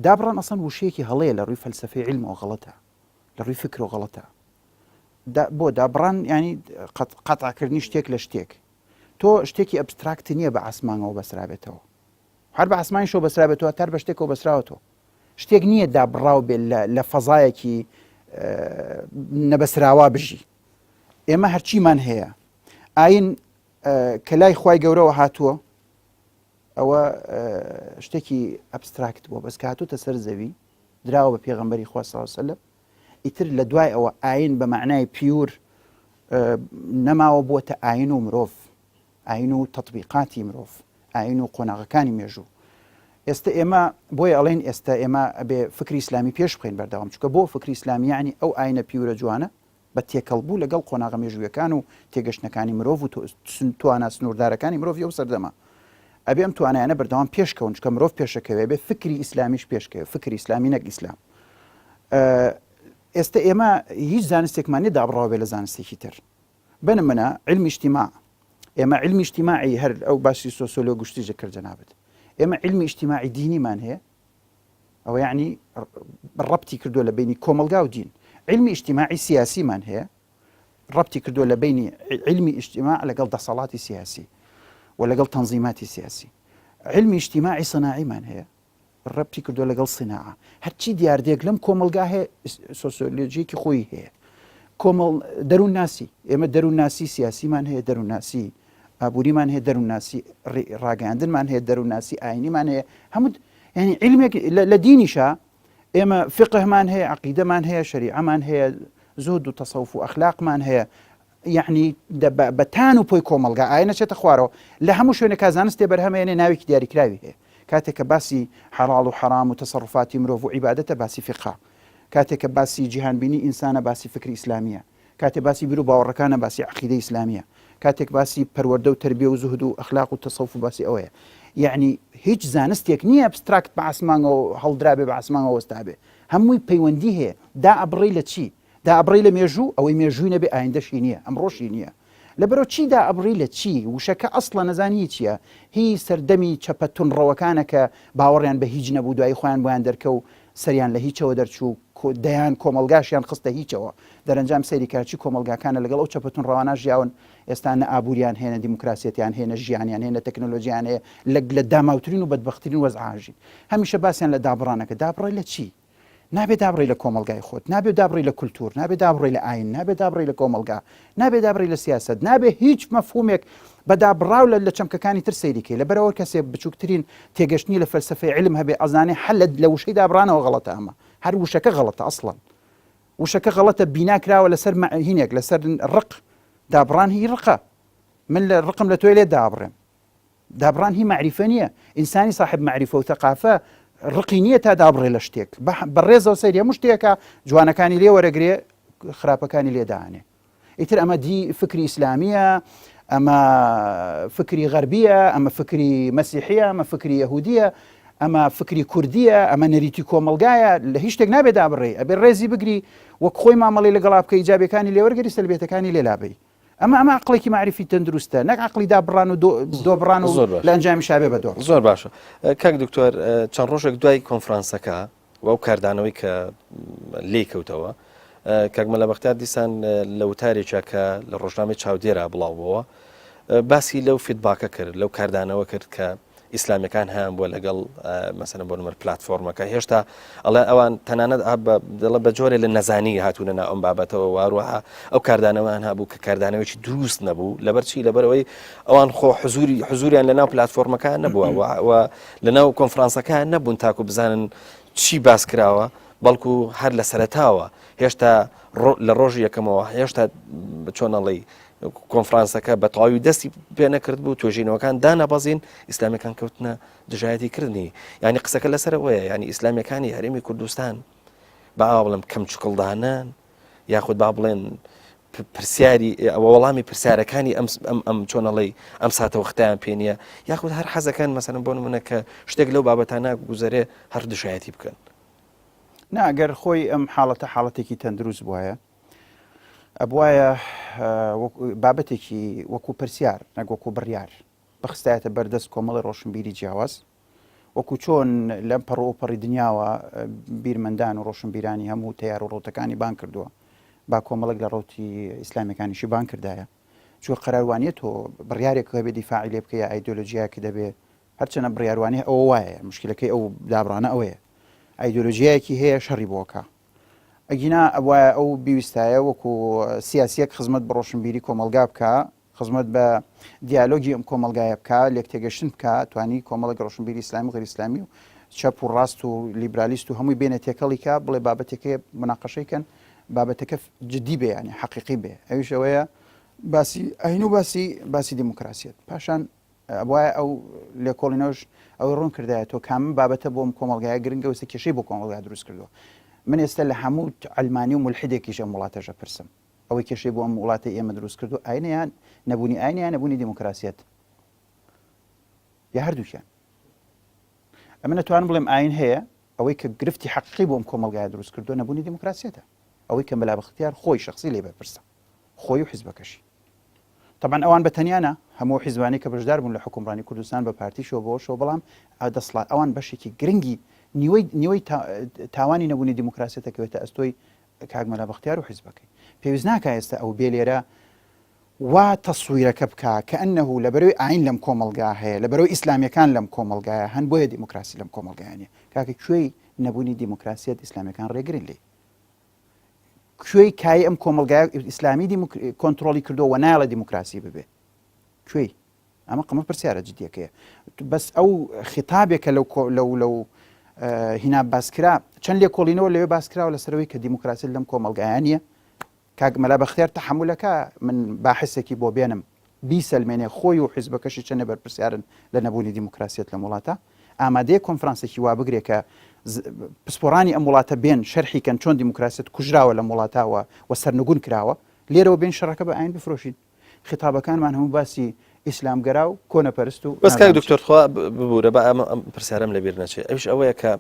دابڕان ئەسەن وشەیەکی هەڵەیە لە ڕووی فەلسەفەی علمەوە غەڵەتە لە ڕووی فکر و غەڵەتە بۆ دابڕان ینی قەتعکردنی شتێک لە شتێک تۆ شتێکی ئەبستراکت نییە بە ئاسمانەوە بەسرابێتەوە هەر بە ئاسمانی شۆ بەسرابێتەوە تار بە شتێکەوە بەسراوەتەوە شتێک نییە دابڕاو بێت لە فەزایەکی نەبەسراوا بژی ئێمە هەرچیمان هەیە ئاین کە لای خوای گەورەوە هاتووە ئەوە شتێکی ئەبستراکت بووە بەس کە هاتووتە سەر زەوی دراوە بە پێغەمبەری خوا صلی الله علیه وسلم ئیتر لە دوای ئەوە ئاین بە معنای پیور نەماوە بووەتە ئاین و مرۆڤ ئاین و تەطبیقاتی مرۆڤ ئاین و قۆناغەکانی مێژوو ئێستا ئێمە بۆی ئەڵێن ئێستا ئێمە ئەبێ فکری ئیسلامی پێش بخەین بەردەوام چونکە بۆ فکری ئیسلامی یعنی ئەو ئاینە پیورە جوانە بە تێکەڵبوو لەگەڵ قۆناغە مێژوویەکان و تێگەشتەکانی مرۆڤ و توانە سنووردارەکانی مرۆڤ و سەردەما ئەبێ ئەم توانایانە بەردەوام پێشکەون چکە مرۆڤ پێشەکەوێ بێ فکری ئیسلامیش پێشکەوێ فکری ئیسلامی نەک ئیسلام ئێستا ئێمە هیچ زانستێکمان نیە دابڕاوە بێ لە زانستێکی تر بنمونە علمی اجتیماع ئێمە علمی اجتیماعی هەر ئەو باسی سۆسیۆلۆگ گشتیجە کرد جەنابەت ئێمە علمی اجتیماعی دینیمان هەیە ئەوە یعنی ڕەبتی کردووە لە بینی کۆمەلگا و دین علمی اجتیماعی سیاسیمان هەیە ڕەبتی کردووە لە بینی علمی اجتیماع لەگەڵ دەسەڵاتی سیاسی و لەگەڵ تەنزیماتی سیاسی علمی اجتیماعی سەناعیمان هەیە ڕەبتی کردووە لەگەڵ سیناعە هەرچی دیاردێک لەم کۆمەلگا هەیە سۆسیۆلۆجیەکی خۆی هەیە کۆمەڵ دەروون ناسی ئێمە دەروون ناسی سیاسیمان هەیە دەروون ناسی ئابووریمان هەیە دەروون ناسی ڕاگەاندنمان هەیە دەروون ناسی ئاینیمان هەیە هەموو ینی علمێک لە دینیشە ئێمە فقهمان هەیە عەقیدەمان هەیە شەریعەمان هەیە زۆد و تەسەوف و ئەخلاقمان هەیە یعنی بەتان و پۆی کۆمەلگا ئاینە چێتە خوارەوە لە هەموو شوێنێکا زانستێ بەرهەمێنێ ناوێکی دیاریکراوی هەیە کاتێک کە باسی حەڵاڵ و حەرام و تەسەڕوفاتی مرۆڤ و عیبادەتە باسی فقها کاتێک کە باسی جیهانبینی ئینسانە باسی فکری ئیسلامیە کاتێک باسی بیر و باوەڕەکانە باسی عەقیدەی ئیسلامیە کاتێک باسی پەروەردە و تربیە و زوهد و ئەخلاق و تەسەوف و باسی ئەوەیە یعنی هیچ زانستێک نییە ئەبستراکت بە ئاسمانەوە هەڵدرابێ بە ئاسمانەوە وەستابێ هەمووی پەیوەندی هەیە دا ئەبڕی لە چی دا ئەبڕی لە مێژوو ئەوەی مێژووی نەبێ ئایندەشی نییە ئەمڕۆشی نییە لەبەرەوە چی دا ئەبڕی لە چی وشەکە ئەسڵە نەزانی چییە هی سەردەمی چەپە تونڕەوەکانە کە باوەڕیان بە هیچ نەبوو دوای خۆیان بۆیان دەرکە و سەریان لە هیچەوە دەرچوو دەیان کۆمەلگاشیان خستە هیچەوە دەرەنجام سەیری کارچی کۆمەلگاکانە لەگەڵ ئەو چەپە تونڕەوانە ژیاون ئێستا نە ئابووریان هێنە دیموکراسیەتیان هێنە ژیانیان هێنە تەکنۆلۆژیان هەیە لە داماوترین و بەدبەختترین وەزعاژین هەمیشە باسییان لە دابڕانەکە دابڕی لە چی نابێت دابڕی لە کۆمەلگای خۆت نابێت دابڕی لە کولتور نابێت دابڕی لە ئاین نابێت دابڕی لە کۆمەلگا نابێت دابڕی لە سیاست نابێت هیچ مەفهومێک بەدابڕاو لە چەمکەکانی تر سەیریکەی لەبەرەوە کەسێ بچووکترین تێگەشتنی لە فەلسەفەی علم هەبێ ئەزانێ حل لە وشەی دابڕانەوە غەڵەتە ئەمە هەر وشەکە غەڵەتە ئەسڵەن وشەکە غەڵەتە بیناکراوە لەسەر هینێک لەسەر ڕق دابڕان هی ڕقە من لە ڕقم لە تۆی لێ دابڕێم دابڕان هی معریفە نییە ئینسانی صاحب معریفە و تەقافە ڕقی نییە تا دابڕێ لە شتێک بەڕێزەوە سەیری هەموو شتێکە جوانەکانی لێ وەرەگرێ خراپەکانی لێدانێ ئیتر ئەمە دی فکری ئیسلامیە ئەمە فکری غەربیە ئەمە فکری مەسیحیە ئەمە فکری یەهودیە ئەمە فکری کوردیە ئەمە نەریتی کۆمەلگایە لە هیچ شتێک نابێت دابڕێ ئەبێ ڕێزی بگری وەک خۆی مامەڵی لەگەڵا بکە ئیجابەکانی لێوەرگەری سەلبێتەکانی لێلابەی ئەمە عقڵێکی معرفی تەندروستە نەک عقلی دابڕان و دۆبڕان و لە ئەنجامی شابێ بەدۆ زۆر باشە کاک دکتۆر چەند ڕۆژێک دوای کۆنفرانسەکە و ئەو کاردانەوەی کە لێ کەوتەوە کاک مەلەبەختیار دیسان لە وتارێکە کە لە ڕۆژنامەی چاودێرا بڵاوبەوە باسی لەو فیدباکە کرد لەو کاردانەوە کرد کە ئیسلامیەکان هەیان بووە لەگەڵ مەسەلەن بۆ نمەر پلاتفۆرمەکە هێشتا ئەڵێ ئەوان تەنانەت دەڵە بە جۆرێ لە نەزانی هاتوونە ناو ئەم بابەتەوە واروەها ئەو کاردانەوەیان هەبوو کە کاردانەوەی دروست نەبوو لەبەرچی لەبەرەوەی ئەوان خۆ حزوریان لە ناو پلاتفۆرمەکان نەبووە و لە ناو کۆنفرانسەکان نەبوون تاکو بزانن چی باس کراوە بەڵکو هەر لە سەرەتاوە هێشتا لە ڕۆژی یەکەمەوە هێشتا چۆنەڵی کۆنفرانسەکە بە تەواوی دەستی پێ نەکرد بوو توێژینەوەکان دانەبەزین ئیسلامیەکان کەوتنە دژایەتی کردنی ینی قسەکە لەسەرەوەیە ینی ئیسلامیەکانی هەرێمی کوردستان با بڵم کەم چکڵدانان یاخود با بڵێن پرسیاری وەڵامی پرسیارەکانی ئەم چۆنەڵی ئەم ساتە وەختیان پێ نییە یاخود هەر حەزەکان مەسەن بۆ نمونە کە شتێک لەو بابەتانە گوزەرێ هەر دژایەتی بکەن ناگەر خۆی ئەم حاڵەتە حاڵەتێکی تەندروست بواە ئەبواە بابەتێکی وەکو پرسیار نەگوەکو بڕیار بەخستایەتە بەردەست کۆمەڵی ڕۆشنبیری جیاواز وەکو چۆن لەم پەڕۆپەڕی دنیاوە بیرمەندان و ڕۆشنبیرانی هەموو تیار و ڕۆتەکانی بان کردووە با کۆمەڵک لە ڕۆتی ئیسلامیەکانیشی بان کردایە چوە قەراروانیە تۆ بڕیارێک هەبێ دیفاعی لێ بکە یا ئایدۆلۆژیایەکی دەبێ هەرچەنە بڕیاروانی ئەوە وایە مشکلەکەی ئەو دابڕانە ئەوەیە ئایدۆلۆژیایەکی هەیە شەڕی بۆکە ئەگینا ئەوە ئەو بیویستایە وەکو سیاسیەک خزمەت بە ڕۆشنبیری کۆمەلگا بکە خزمەت بە دیالۆگی ئەم کۆمەلگایە بکە لێک تێگەشتن بکە توانی کۆمەڵک ڕۆشنبیری ئیسلامی و غەیر ئیسلامی و چەپ و ڕاست و لیبرالیست و هەمووی بێنە تێکەڵی کە بڵێ بابەتێکەکە مناقەشەیکەن بابەتەکە جدی بێ ینی حەقیقی بێ ئەویش ئەوەیە باسی ئەین و باسی دیموکراسیەت پاشان وایە ئەو لێکۆڵینەوەش ئەو ڕوون کردایە تۆ کامن بابەتە بۆم کۆمەلگایە گرنگە وسە کێشەی بۆ کۆمەلگا دروست کردووە من ئێستا لە هەموو ئەلمانی و مولحیدێکیش ئەم وڵاتەژە پرسم ئەوەی کێشەی بۆ ئەم وڵاتی ئێمە دروست کردو ئاینیان نەبوونی ئاینیان نەبوونی دیموکراسیەت یا هەردووکیان ئەمە نەتوانم بڵێم ئاین هەیە ئەوەی کە گرفتی حەقیقی بۆ ئەم کۆمەلگایە دروست کردو نەبوونی دیموکراسیەتە ئەوەی کە بەلا بەختیار خۆی شخصی لێ بپرسە خۆی و حیزبەکەشی طبعا ئەوان بەتەنیانە هەموو حیزبانی کە بەشدار بوون لە حکومڕانی کوردستان بە پارتیشەوە بۆشەوە بەڵام دەسڵات ئەوان بەشێکی گرنگی نیوەی تاوانی نەبوونی دیموکراسیەتەکەوێتە ئەستۆی کاگمەلا بەختیار و حیزبەکەی پێویست ناکە ئێستا ئەو بێ لێرە وا تەسویرەکە بکە کە ئەنەهو لە بەرەوەی ئاین لەم کۆمەلگا هەیە لە بەرەوەی ئیسلامیەکان لەم کۆمەلگایە هەن بۆیە دیموکراسی لەم کۆمەلگایانە کاکە کوێی نەبوونی دیموکراسیەت ئیسلامیەکان ڕێگرن لێ کوێی کای ئەم کۆمەلگای ئیسلامی کۆنتترۆلی کردەوە و نایڵە دیموکراسی ببێ کوێی ئەمە قەمە پرسیارە جدیەکەیە بەس ئەو خیتابێکە لەو هینا باسکرا چەند لێ کۆڵینەوە لەوێ باسکراوە لەسەرەوەی کە دیموکراسی لەم کۆمەلگایانە کاگمەلا بەختیار تەحملەکە من باحسێکی بۆ بێنم بیسەلمێنێ خۆی و حیزبەکەشی چەندە بەرپرسیارن لە نەبوونی دیموکراسیەت لە وڵاتە ئامادەیە کۆنفرانسێکی وا بگرێ کە پسپۆرانی ئەم وڵاتە بێن شەرحیکەن چۆن دیموکراسیەت کوژراوە لە وڵاتاوە و سەرنگون کراوە لێرەوە بێن شەڕەکە بە ئاین بفرۆشین خیتابەکانمان هەموو باسی ئیسلامگەرا و کۆنەپەرست و بەس کاک دکتۆر خوا ببوورە بە ئەم پرسیارەم لەبیر نەچێت ئەوش ئەوەیە کە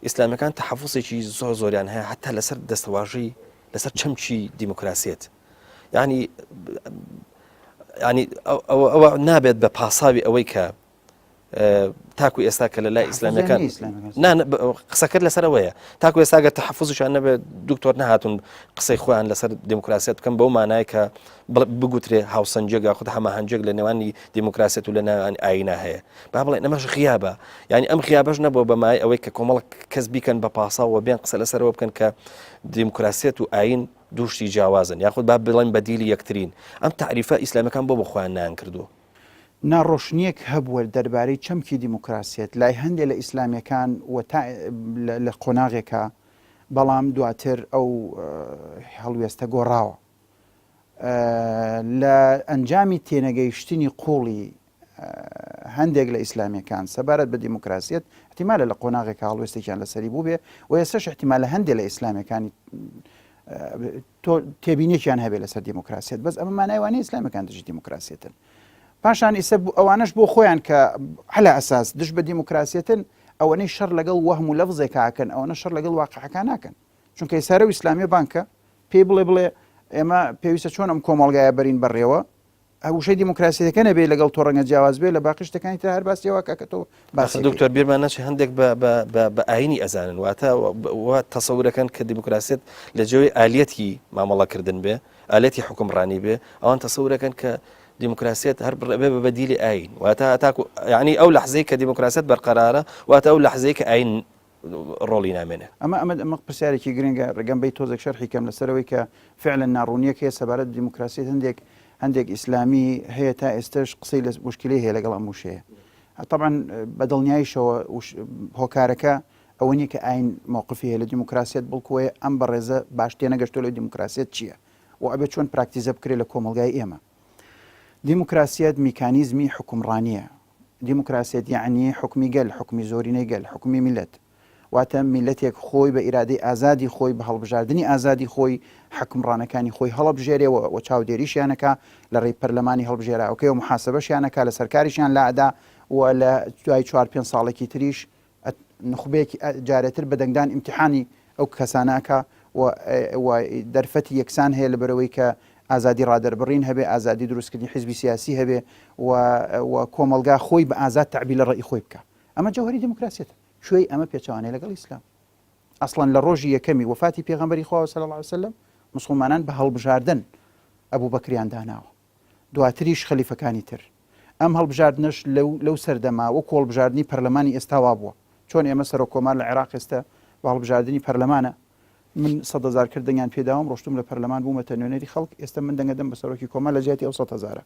ئیسلامیەکان تەحەفوزێکی زۆریان هەیە حتا لەسەر دەستەواژی لەسەر چەمچی دیموکراسیەت ینی ئەوە نابێت بە پاساوی ئەوەی کە تاکو ئێستا کە لە لای ئیسلامیەکان قسەکرد لەسەرەوەیە تاکو ئێستاگە تەحەفوزشان نەبێت دکتۆر نەهاتون قسەی خۆیان لەسەر دیموکراسیەت بکەم بەو مانای کە بگوترێ هاوسەنجێک خود هەمە هەنجێک لە نێوانی دیموکراسیەت و لە نێوانی ئاینا هەیە با بڵێن ئەمەش غیابە ینی ئەم غیابەش نەبووە بەمای ئەوەی کە کۆمەڵک کەس بیکەن بە پاساوە بێن قسە لەسەرەوە بکەن کە دیموکراسیەت و ئاین دووشتی جیاوازن یاخود با بڵێن بەدیلی یەکترین ئەم تعریفە ئیسلامیەکان بۆ بەخۆیان نان کردووە ناڕۆشنیەک هەبووە دەربارەی چەمکی دیموکراسیەت لای هەندێک لە ئیسلامیەکان لە قۆناغێکە بەڵام دواتر ئەو هەڵوێستە گۆڕاوە لە ئەنجامی تێنەگەیشتنی قوڵی هەندێک لە ئیسلامیەکان سەبارەت بە دیموکراسیەت احتیمالە لە قۆناغێکە هەڵوێستێکیان لەسەری بوو بێ و ئێستاش احتیمالە هەندێک لە ئیسلامیەکانی تێبینێکیان هەبێت لەسەر دیموکراسیەت بەس ئەمە مانایوانەیە ئیسلامیەکان دژی دیموکراسیەتن پاشان ئیسە ئەوانش بۆ خۆیان کە هەلا ئەساس دش بە دیموکراسیەتن ئەوەنەی شەڕ لەگەڵ وەهم و لەفزێکاکەن ئەوەنە شەڕ لەگەڵ واقعەکان ناکەن چونکە ئێسارە و ئیسلامی بانکە پێی بڵێ ئێمە پێویستە چۆن ئەم کۆمەڵگایە بەرین بەڕێوە ئەوشەی دیموکراسیەکە نەبێ لەگەڵ تۆ ڕەنگە جیاواز بێ لە باقی شتەکانی تر هەر باسیەوە کاکە تۆ باسی دکتۆر بیرمان نەچێت هەندێک بە ئاینی ئەزانن واتە تەسەورەکەن کە دیموکراسیەت لە جێوەی ئالیەتی مامەڵەکردن بێ ئالەتی حکومڕانی بێ ئەوان تەسەورەکەن کە دیموکراسیەت هەر بێ بە بەدیلی ئاین واتە تاکو یعنی ئەو لەحزەی کە دیموکراسیەت بەرقەرارە واتە ئەو لەحزەی کە ئاین ڕۆڵی نامێنێ ئەمە پرسیارێکی گرنگە ڕگەم بەی تۆزێک شەرحی کەم لەسەرەوەی کە فعلا ناڕوونیەک هەیە سەبارەت دیموکراسیەت هەندێک ئیسلامی هەیە تا ئێستش قسەی لە مشکلی هەیە لەگەڵ ئەم وشەیە طبعا بە دڵنیاییشەوە هۆکارەکە ئەوە نیە کە ئاین مووقفی هەیە لە دیموکراسیەت بڵکوۆیە ئەم بەڕێزە باش تێنەگەشتۆ لە دیموکراسیەت چییە و ئەبێت چۆن پراکتیزە بکرێت لە کۆمەلگای ئێمە. دیموکراسیەت میکانیزمی حکومڕانیە. دیموکراسیەت یعنی حکمی گەل، حکمی زۆرینەی گەل، حکمی میلەت، واتە میلەتێک خۆی بە ئیرادەی ئازادی خۆی بە هەڵبژاردننی ئازادی خۆی حکمڕانەکانی خۆی هەڵبژێرێەوە و چاودێریشیانەکە لە ڕێی پەرلەمانی هەڵبژێراوەکەی و محاسبەشیانەکە لە سەرکاریشیان لادا و لە دوای 4-5 ساڵێکی تریش نخبەیەکی جارێتر بەدەنگدان ئیمتیحانی ئەو کەسانەکە و دەرفەتی یەکسان هەیە لە بەرەوەی کە ئازادی ڕادەربڕین هەبێ، ئازادی دروستکردنی حیزبی سیاسی هەبێ و کۆمەلگا خۆی بە ئازاد تعبیر لە ڕێی خۆی بکە. ئەمە جەوهری دیموکراسیەتە. شوێی ئەمە پێچوانەیە لەگەڵ ئیسلام. ئەسڵەن لە ڕۆژی یەکەمی وفاتی پێغەمبەری خوا صلی الله علیه وسلم مسلمانان بە هەڵبژاردن ئەبوو بەکریان داناوە، دواتریش خەلیفەکانی تر. ئەم هەڵبژاردنش لەو سەردەما وە کۆڵبژاردننی پەرلەمانی ئێستاوا بووە، چۆن ئێمە سەرۆکۆمار لە عێراق ئێستا بە هەڵبژاردننی پەرلەمانە. من 100,000 کردنیان پێداوم، ڕۆشتم لە پەرلەمان بوومەتە نوێنەری خەڵک، ئێستا من دەنگەدەم بە سەرۆکی کۆمار لە جیاتی ئەو 100,000.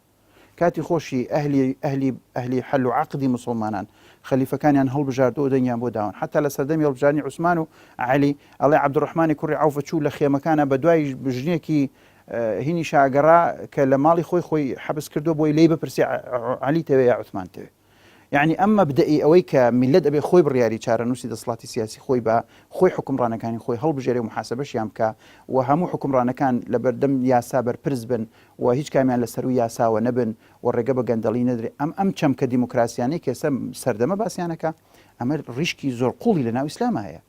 کاتی خۆشی ئەهلی حل و عقدی مسلمانان خەلیفەکانیان هەڵبژاردەوە دەنگیان بۆ داون، حتا لە سەردەمی هەڵبژاردننی عوسمان و عەلی ئەڵێ عەبدوڕەحمانی کوڕی عەوف چوو لە خێمەکانە بە دوای بژنێکی هینی شاگەڕا کە لە ماڵی خۆی حەبس کردو بۆی لێی بپرسی عەلی تەوێ یا عوسمان تەوێ. یعنی ئەم مەبدەئی ئەوەی کە میلەت ئەبێ خۆی بڕیاری چارەنووسی دەسەڵاتی سیاسی خۆی بە خۆی حکمڕانەکانی خۆی هەڵبژێرێ و محاسبەشیان بکە و هەموو حکمڕانەکان لە بەردەم یاسا بەرپرس بن و هیچ کامیان لەسەر و یاساوە نەبن و ڕێگە بە گەندەڵی نەدرێ. ئەم چەمکە دیموکراسیانەی کە ئێستا سەردەمە باسییانەکە ئەمە ڕیشکی زۆر قوڵی لە ناو ئیسلامە هەیە.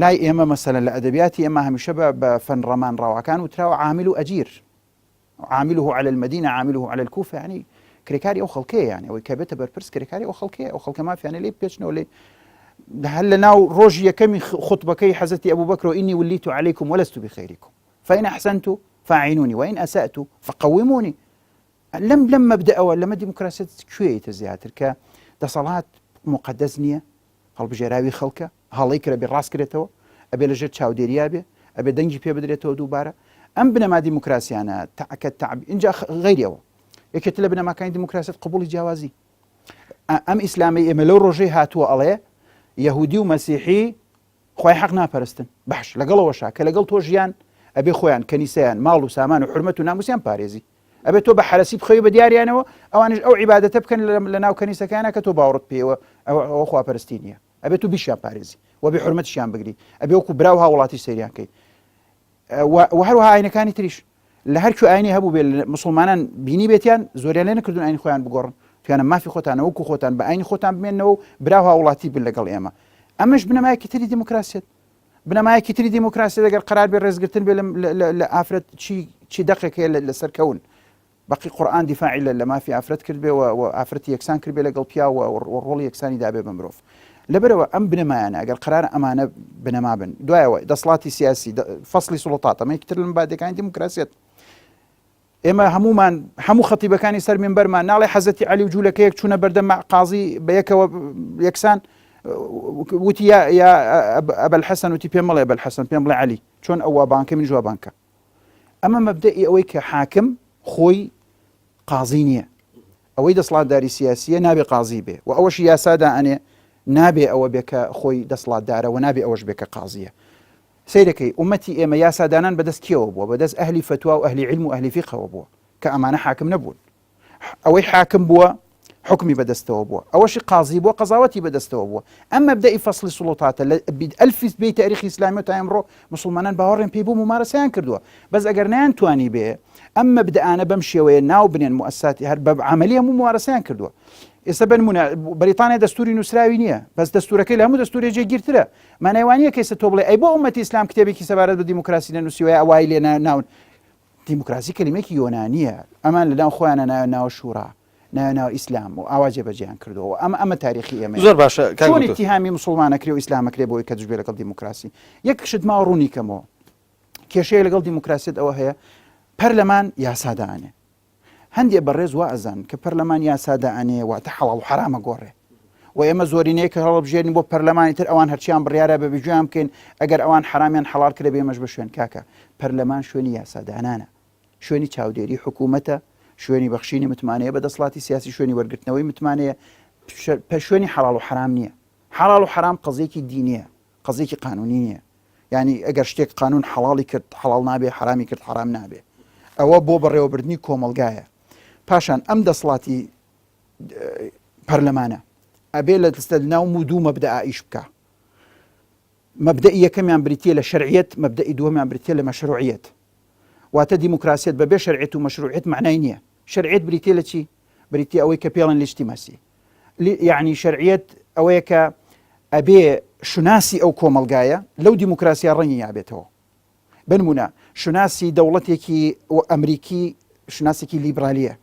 لای ئێمە مەسەلەن لە ئەدەبیاتی ئێمە هەمیشە بە فەنڕەمان ڕاوەکان وتراوە عامل و ئەجیر، عامله على المدينة عامله على الكوفة، يعني کرێکاری ئەو خەڵکەیە، یعنی ئەوەی کە بێتە بەرپرس کرێکاری ئەو خەڵکەیە، ئەو خەڵکە مافیانە لێ بپێچنەوە لێ هەل لە ناو ڕۆژی یەکەمی خوتبەکەی حەزەتی ئەبوو بەکر إني وليت عليكم ولست بخيركم فإن أحسنت فأعينوني وإن أسأت فقوموني. لم مبدأەوە لەمە دیموکراسیەت کوێیتە زیاتر کە دەسەڵات مقدس نییە، هەڵبژێراوی خەڵکە هەڵی کرە بێ ڕاست کرێتەوە، ئەبێ لەژێر چاودێریا بێ، ئەبێ دەنگی پێ بدرێتەوە دووبارە. ئەم بنەما دیموکراسیانە تاکە اینجا غیرەوە یەکێت لە بنەماکانی دیموکراسیەت قبولی جیاوازی. ئەم ئیسلامی ئێمە لەو ڕۆژەی هاتووە ئەڵێ یەهودی و مەسیحی خۆی حەق ناپەرستن، باش لەگەڵەوەشا کە لەگەڵ تۆ ژیان ئەبێ خۆیان کەنیسەیان ماڵ و سامان و حرمەت و ناموسیان پارێزی، ئەبێت تۆ بە حرەسی بخەوی بە دیاریانەوە ئەوانش ئەو عیبادەتە بکەن لە ناو کەنیسەکانە کە تۆ باوەڕت پێوە ئەوە خواپەرستی نییە، ئەبێت تو بیشیان پارێزی و بێ حرمەتیشیان بگری، ئەبێ وەکو براو هاوڵاتی سەیریانکەی. و هەروەها ئاینەکانی تریش لە هەرکو ئاینی هەبوو بێ مسلمانان بینی بێتیان زۆریان لێ نەکردون ئاینی خۆیان بگۆڕن، توانە مافی خۆتان وەکو خۆتان بە ئاینی خۆتان بمێنەوە و براو هاوڵاتی بن لەگەڵ ئێمە. ئەمەش بنەمایەکی تری دیموکراسیەت، بنەمایەکی تری دیموکراسیەت ئەگەر قەرار بێ ڕێزگرتن بێ لە ئافرەت چی دەقێکەیە لەسەر کەون. بەقی قورئان دیفاعی لە مافی ئافرەت کرد بێ و ئافرەتی یەکسان کرد بێ لەگەڵ پیا و ڕۆڵی یەکسانی دابێ بە مرۆڤ. لەبەرەوە ئەم بنەمایانە ئەگەر قرارە ئەمانە بنەما بن، دوایەوە دەسەڵاتی سیاسی فەسڵی سوڵتات ئەمە یەکتر لە مبادەکانی دیموکراسیەت. ئێمە هەموو خەتیبەکانی سەر مینبەرمان ناڵێ حەزەتی عەلی و جوولەکەیەک چوونە بەردەم قازی بە یەکەوە یەکسان وتی یا ئەبەلحەسەن وتی پێم بڵێ ئەبەلحەسەن پێم بڵێ عەلی، چۆن ئەوە بانکە منیش وا بانکە. ئەمە مەبدەئی ئەوەی کە حاکم خۆی قازی نییە، ئەوەی دەسەڵاتداری سیاسیە نابێ قازی بێ و ئەوەش یاسادا ئەنێ نابێ ئەوە بێکە خۆی دەسەڵاتدارە و نابێ ئەوەش بێکە قازیە. سیرەکەی ئومەتی ئێمە یاسادانان بەدەست کێوە بووە؟ بەدەست ئەهلی فتوا و ئەهلی علم و ئەهلی فقهەوە بووە کە ئەمانە حاکم نەبوون. ئەوەی حاکم بووە حکمی بەدەستەوە بووە، ئەوەشی قازی بووە قەزاوەتی بەدەستەوە بووە. ئەم مەبدەئی فەسڵی سوڵتاتە لە ئەلفی بێی تاریخی ئیسلامی و تا ئێمڕۆ مسلمانان باوەڕیان پێی بوو ممارەسەیان کردووە، بەس ئەگەر نەیانتوانی بێ ئەم مەبدەانە بەم شێوەیە ناو بنێن موەسساتی هەر بە عەمەلی هەموو ممارەسەیان کردووە. ئێستا بنمونە بەریتانیا دەستوری نووسراوی نییە، بەس دەستورەکەی لە هەموو دەستوری جێگیرترە. مانایوانیە کە ئێستا تۆ بڵێ ئەی بۆ ئومەتی ئیسلام کتێبێکی سەبارەت بە دیموکراسی نەنووسیوە ئەوای لێ ناون. دیموکراسی کەلیمەیەکی یۆنانیە، ئەمان لەناو خۆیانە ناوە شوورا، ناو ئیسلام و ئاوا جێبەجێیان کردەوە. ئەمە تاریخی ئێمە زۆر باشە. چۆن ئیتیهامی مسلمانەکرێ و ئیسلامەکرێ بۆی کە دژبێ لەگەڵ دیموکراسی. یەکشت ماوە ڕوونی کەمەوە کێشەیە لەگەڵ دیموکراسیت ئەوە هەیە پەرلەمان یاسادانێ. هەندێک بەڕێز وا ئەزان کە پەرلەمان یاسادانێ واتە حەڵاڵ و حرامە گۆڕێ و ئێمە زۆرینەیە کە هەڵبژێرین بۆ پەرلەمانی تر ئەوان هەرچیان بڕیارە بە بێجویان بکەین ئەگەر ئەوان حرامیان حەڵال کرێ بێمەش بە شوێن کاکە. پەرلەمان شوێنی یاسادانانە، شوێنی چاودێری حکوومەتە، شوێنی بەخشینی متمانەیە بە دەسەڵاتی سیاسی، شوێنی وەرگرتنەوەی متمانەیە، شوێنی حەڵاڵ و حرام نییە. حلال و حرام قضية دينية، قضية قانونية. يعني أجر شتيك قانون حلالي كرت حلال نابي، حرامي كرت حرام نابي. أو بو بڕێوەبردنی کۆمەڵگایە. پاشان ئەم دەسڵاتی پەرلەمانە ئەبێ لە دەستە ناو و دوو مەبدەئا ئیش بکە. مەبدەئی یەکەمیان بریتیە لە شەرعیەت، مەبدەئی دووەمیان بریتیە لە مەشروعیەت. واتە دیموکراسیەت بەبێ شەرعیەت و مەشروعیەت معنای نییە. شەرعیەت بریتیە لە چی؟ بریتیە ئەوەی کە پێڵەن لیژتیماسی. یعنی شەرعیەت ئەوەیە کە ئەبێ شناسی ئەو کۆمەڵگایە لەو دیموکراسیا ڕەنگی یابێتەوە. بنمونە شناسی دەوڵەتێکی ئەمریکی شناسێکی لیبرالیە،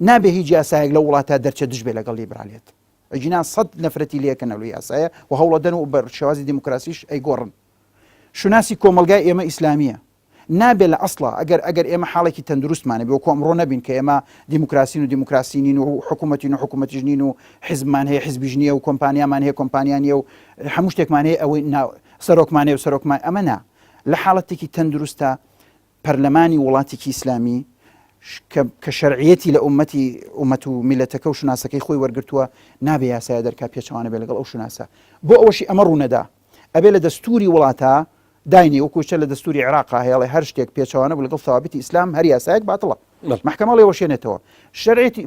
نابێ هیچ یاسایەک لە وڵاتە دەرچە دژ بێ لەگەڵ لیبرالیەت. ئەجینا سەد نەفرەتی لەکەنە لە یاسایە و هەوڵەدەن و بە شێوازی دیموکراسیش ئەیگۆڕن. شناسی کۆمەلگای ئێمە ئیسلامیە، نابێت لە ئەسڵا ئەگەر ئێمە حاڵێکی تەندروستمانە بێ و ئەمڕۆ نەبین کە ئێمە دیموکراسین و دیموکراسینین و حکوومەتین و حکوومەتیژنین و حیزبمان هەیە حیزبیژنیە و کۆمپانیامان هەیە کۆمپانیانیە و هەموو شتێکمان هەیە ئەوەی سەرۆکمانەیە و سەرۆکمان ئەمە نا. لە حاڵەتێکی تەندروستە پەرلەمانی وڵاتێکی ئیسلامی کە شەرعیەتی لە ئومەت و میلەتەکە و شناسەکەی خۆی وەرگرتووە نابێ یاسایە دەرکا پێچەوانە بێ لەگەڵ ئەو شناسە. بۆ ئەوەشی ئەمە ڕوونەدا ئەبێ لە دەستوری وڵاتە داینی وەکوشە لە دەستوری عێراقا هەیەڵێ هەر شتێک پێچەوانە بوو لەگەڵ ثەوابیتی ئیسلام هەر یاسایەک باتڵە. محکەمە لێ وەشێنێتەوە. شەرعیەتی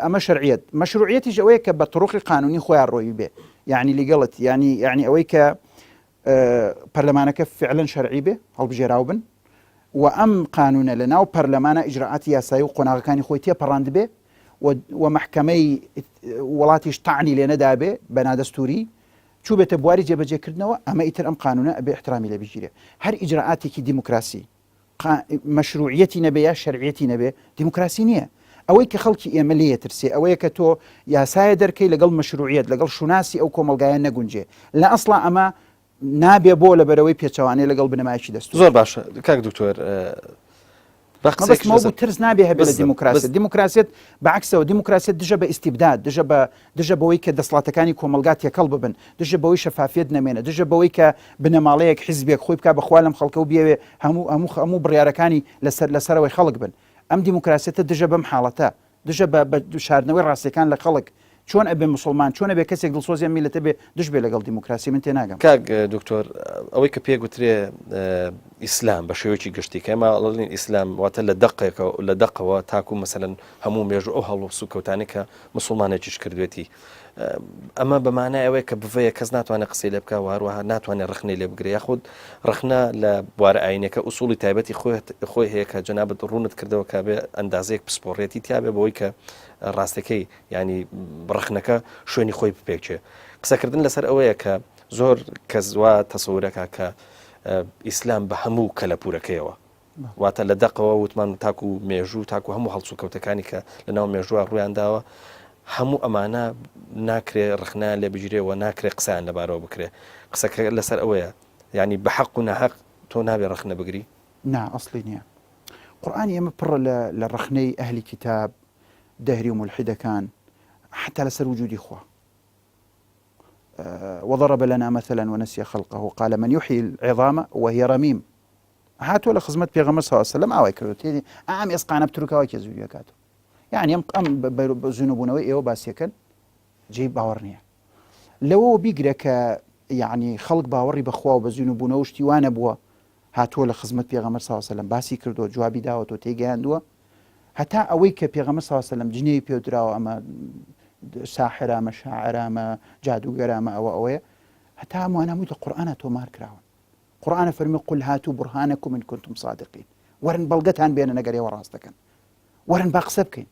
ئەمە شەرعیەت. مەشروعیەتیش ئەوەیە کە بە طروقی قانونی خۆیان ڕۆیی بێ. یعنی لەگەڵت یعنی ئەوەی کە پەرلەمانەکە فعلا شەرعی بێ هەڵبژێراو بن و ئەم قانونە لە ناو پەرلەمانە ئیجراعاتی یاسایی و قۆناغەکانی خۆی تێپەڕاند بێ و محکەمەی وڵاتیش تاعنی لێ نەدا بێ بە نادەستوری چوو بێتە بواری جێبەجێکردنەوە. ئەمە ئیتر ئەم قانونە ئەبێ احترامی لێ بگیرێ. هەر ئیجراعاتێکی دیموکراسی مەشروعیەتی نەبێ یا شەرعیەتی نەبێ دیموکراسی نییە. ئەوەی کە خەڵکی ئێمە لێ ترسێ ئەوەیە کە تۆ یاسایە دەرکەی لەگەڵ مەشروعیەت لەگەڵ شوناسی ئەو کۆمەلگایە نەگونجێ. لە ئەسڵا ئەمە نابێ بۆ لە بەرەوەی پێچەوانەی لەگەڵ بنەمایشی دەست. زۆر باشە کاک دکتۆر بەخسەکە ترس نابێ هەبێ لە دیموکراسیت. دیموکراسیت بەعکسەوە دیموکراسیت دژە بە ئیستیبداد، دژە بەوەی کە دەسڵاتەکانی کۆمەلگا تێکەڵ ببن، دژە بەوەی شەفافیت نەمێنە، دژە بەوەی کە بنەماڵەیەک حیزبێک خۆی بکە بەخوا لەم خەڵکە و بێوێ هەموو بڕیارەکانی لەسەرەوەی خەڵک بن. ئەم دیموکراسیتە دژە بەم حاڵەتە، دژە بە شاردنەوەی ڕاستیەکان لە خەڵک. چۆن ئەبێ مسلمان چۆن ئەبێ کەسێک دڵسۆزیان میلەتە بێ دژ بێ لەگەڵ دیموکراسی من تێناگەم. کاک دکتۆر ئەوەی کە پێگوترێ ئیسلام بە شێوەیەکی گشتی کە ئێمە ئەڵێن ئیسلام واتە لە دەقەوە تاکو مەسەلەن هەموو مێژوو ئەو هەڵ و سوکەوتانی کە مسلمانێکیش کردوێتی. ئەمە بەمانای ئەوەیە کە بڤەیە کەس ناتوانێت قسەی لێ بکە و هەروەها ناتوانێت ڕخنەی لێ بگرێ یاخود ڕخنە لە بوارە ئاینەکە ئوسوڵی تایبەتی خۆی هەیە کە جەنابەت ڕوونت کردەوە کە بێ ئەندازەیەک پسپۆڕێتی تیابێ بەوەی کە ڕاستەکەی ینی ڕخنەکە شوێنی خۆی بپێکچێ. قسەکردن لەسەر ئەوەیە کە زۆر کەس وا تەسەورەکە کە ئیسلام بە هەموو کەلەپورەکەیەوە واتە لە دەقەوە وتمان تاکو مێژوو تاکو هەموو هەڵسوکەوتەکانی کە لە ناو مێژووە ڕوویانداوە هەموو ئەمانە ناکرێ ڕخنا لێ بگیرێەوە ناکرێ قسەیان لەبارەوە بکرێ. قسەکە لەسەر ئەوەیە ینی بە حەق و نەحەق تۆ نابێ ڕخنە بگری. نا ئەسڵی نییە. قورئانی ئێمە پڕە لە ڕخنەی ئەهلی کتاب دەهری و ملحدەکان حتى لەسەر وجودی خوا. وضرب لنا مثلا ونسي خلقه قال من يحيي العظام وهي رميم. هاتوا لخزمة بيغمبر صلى الله عليه وسلم ئاوای کردوتێنی ئام ئێسقانە بتروکەوە کە زووی کاتو يعني ئەم زوونبوونەوەی ئێوە باسیەکەن جێی باوەڕ نییە. لەوە بیگرە کە يعني خەڵک باوەڕی بەخوا و بە زوونبوونەوە شتی وانە بووە هاتووە لە خزمەت پێغەمبەر صلی الله عليه وسلم باسی کردو جوابی داوەتەوە تێگەیاندووە هەتا ئەوەی کە پێغەمبەر صلی الله عليه وسلم جنێوی پێدراوە ئەمە ساحرامە شاعرامە جادوگەرامە ئەوەیە هەتا هەمووان هەمووی لە قورئانە تۆمار کراون. قورئانە فەرمی قل هاتوا برهانكم إن كنتم صادقين. ورن بەڵگەتان بێنە نەگەرێەوە ڕاستەکەن. ورن با قسە بکەین.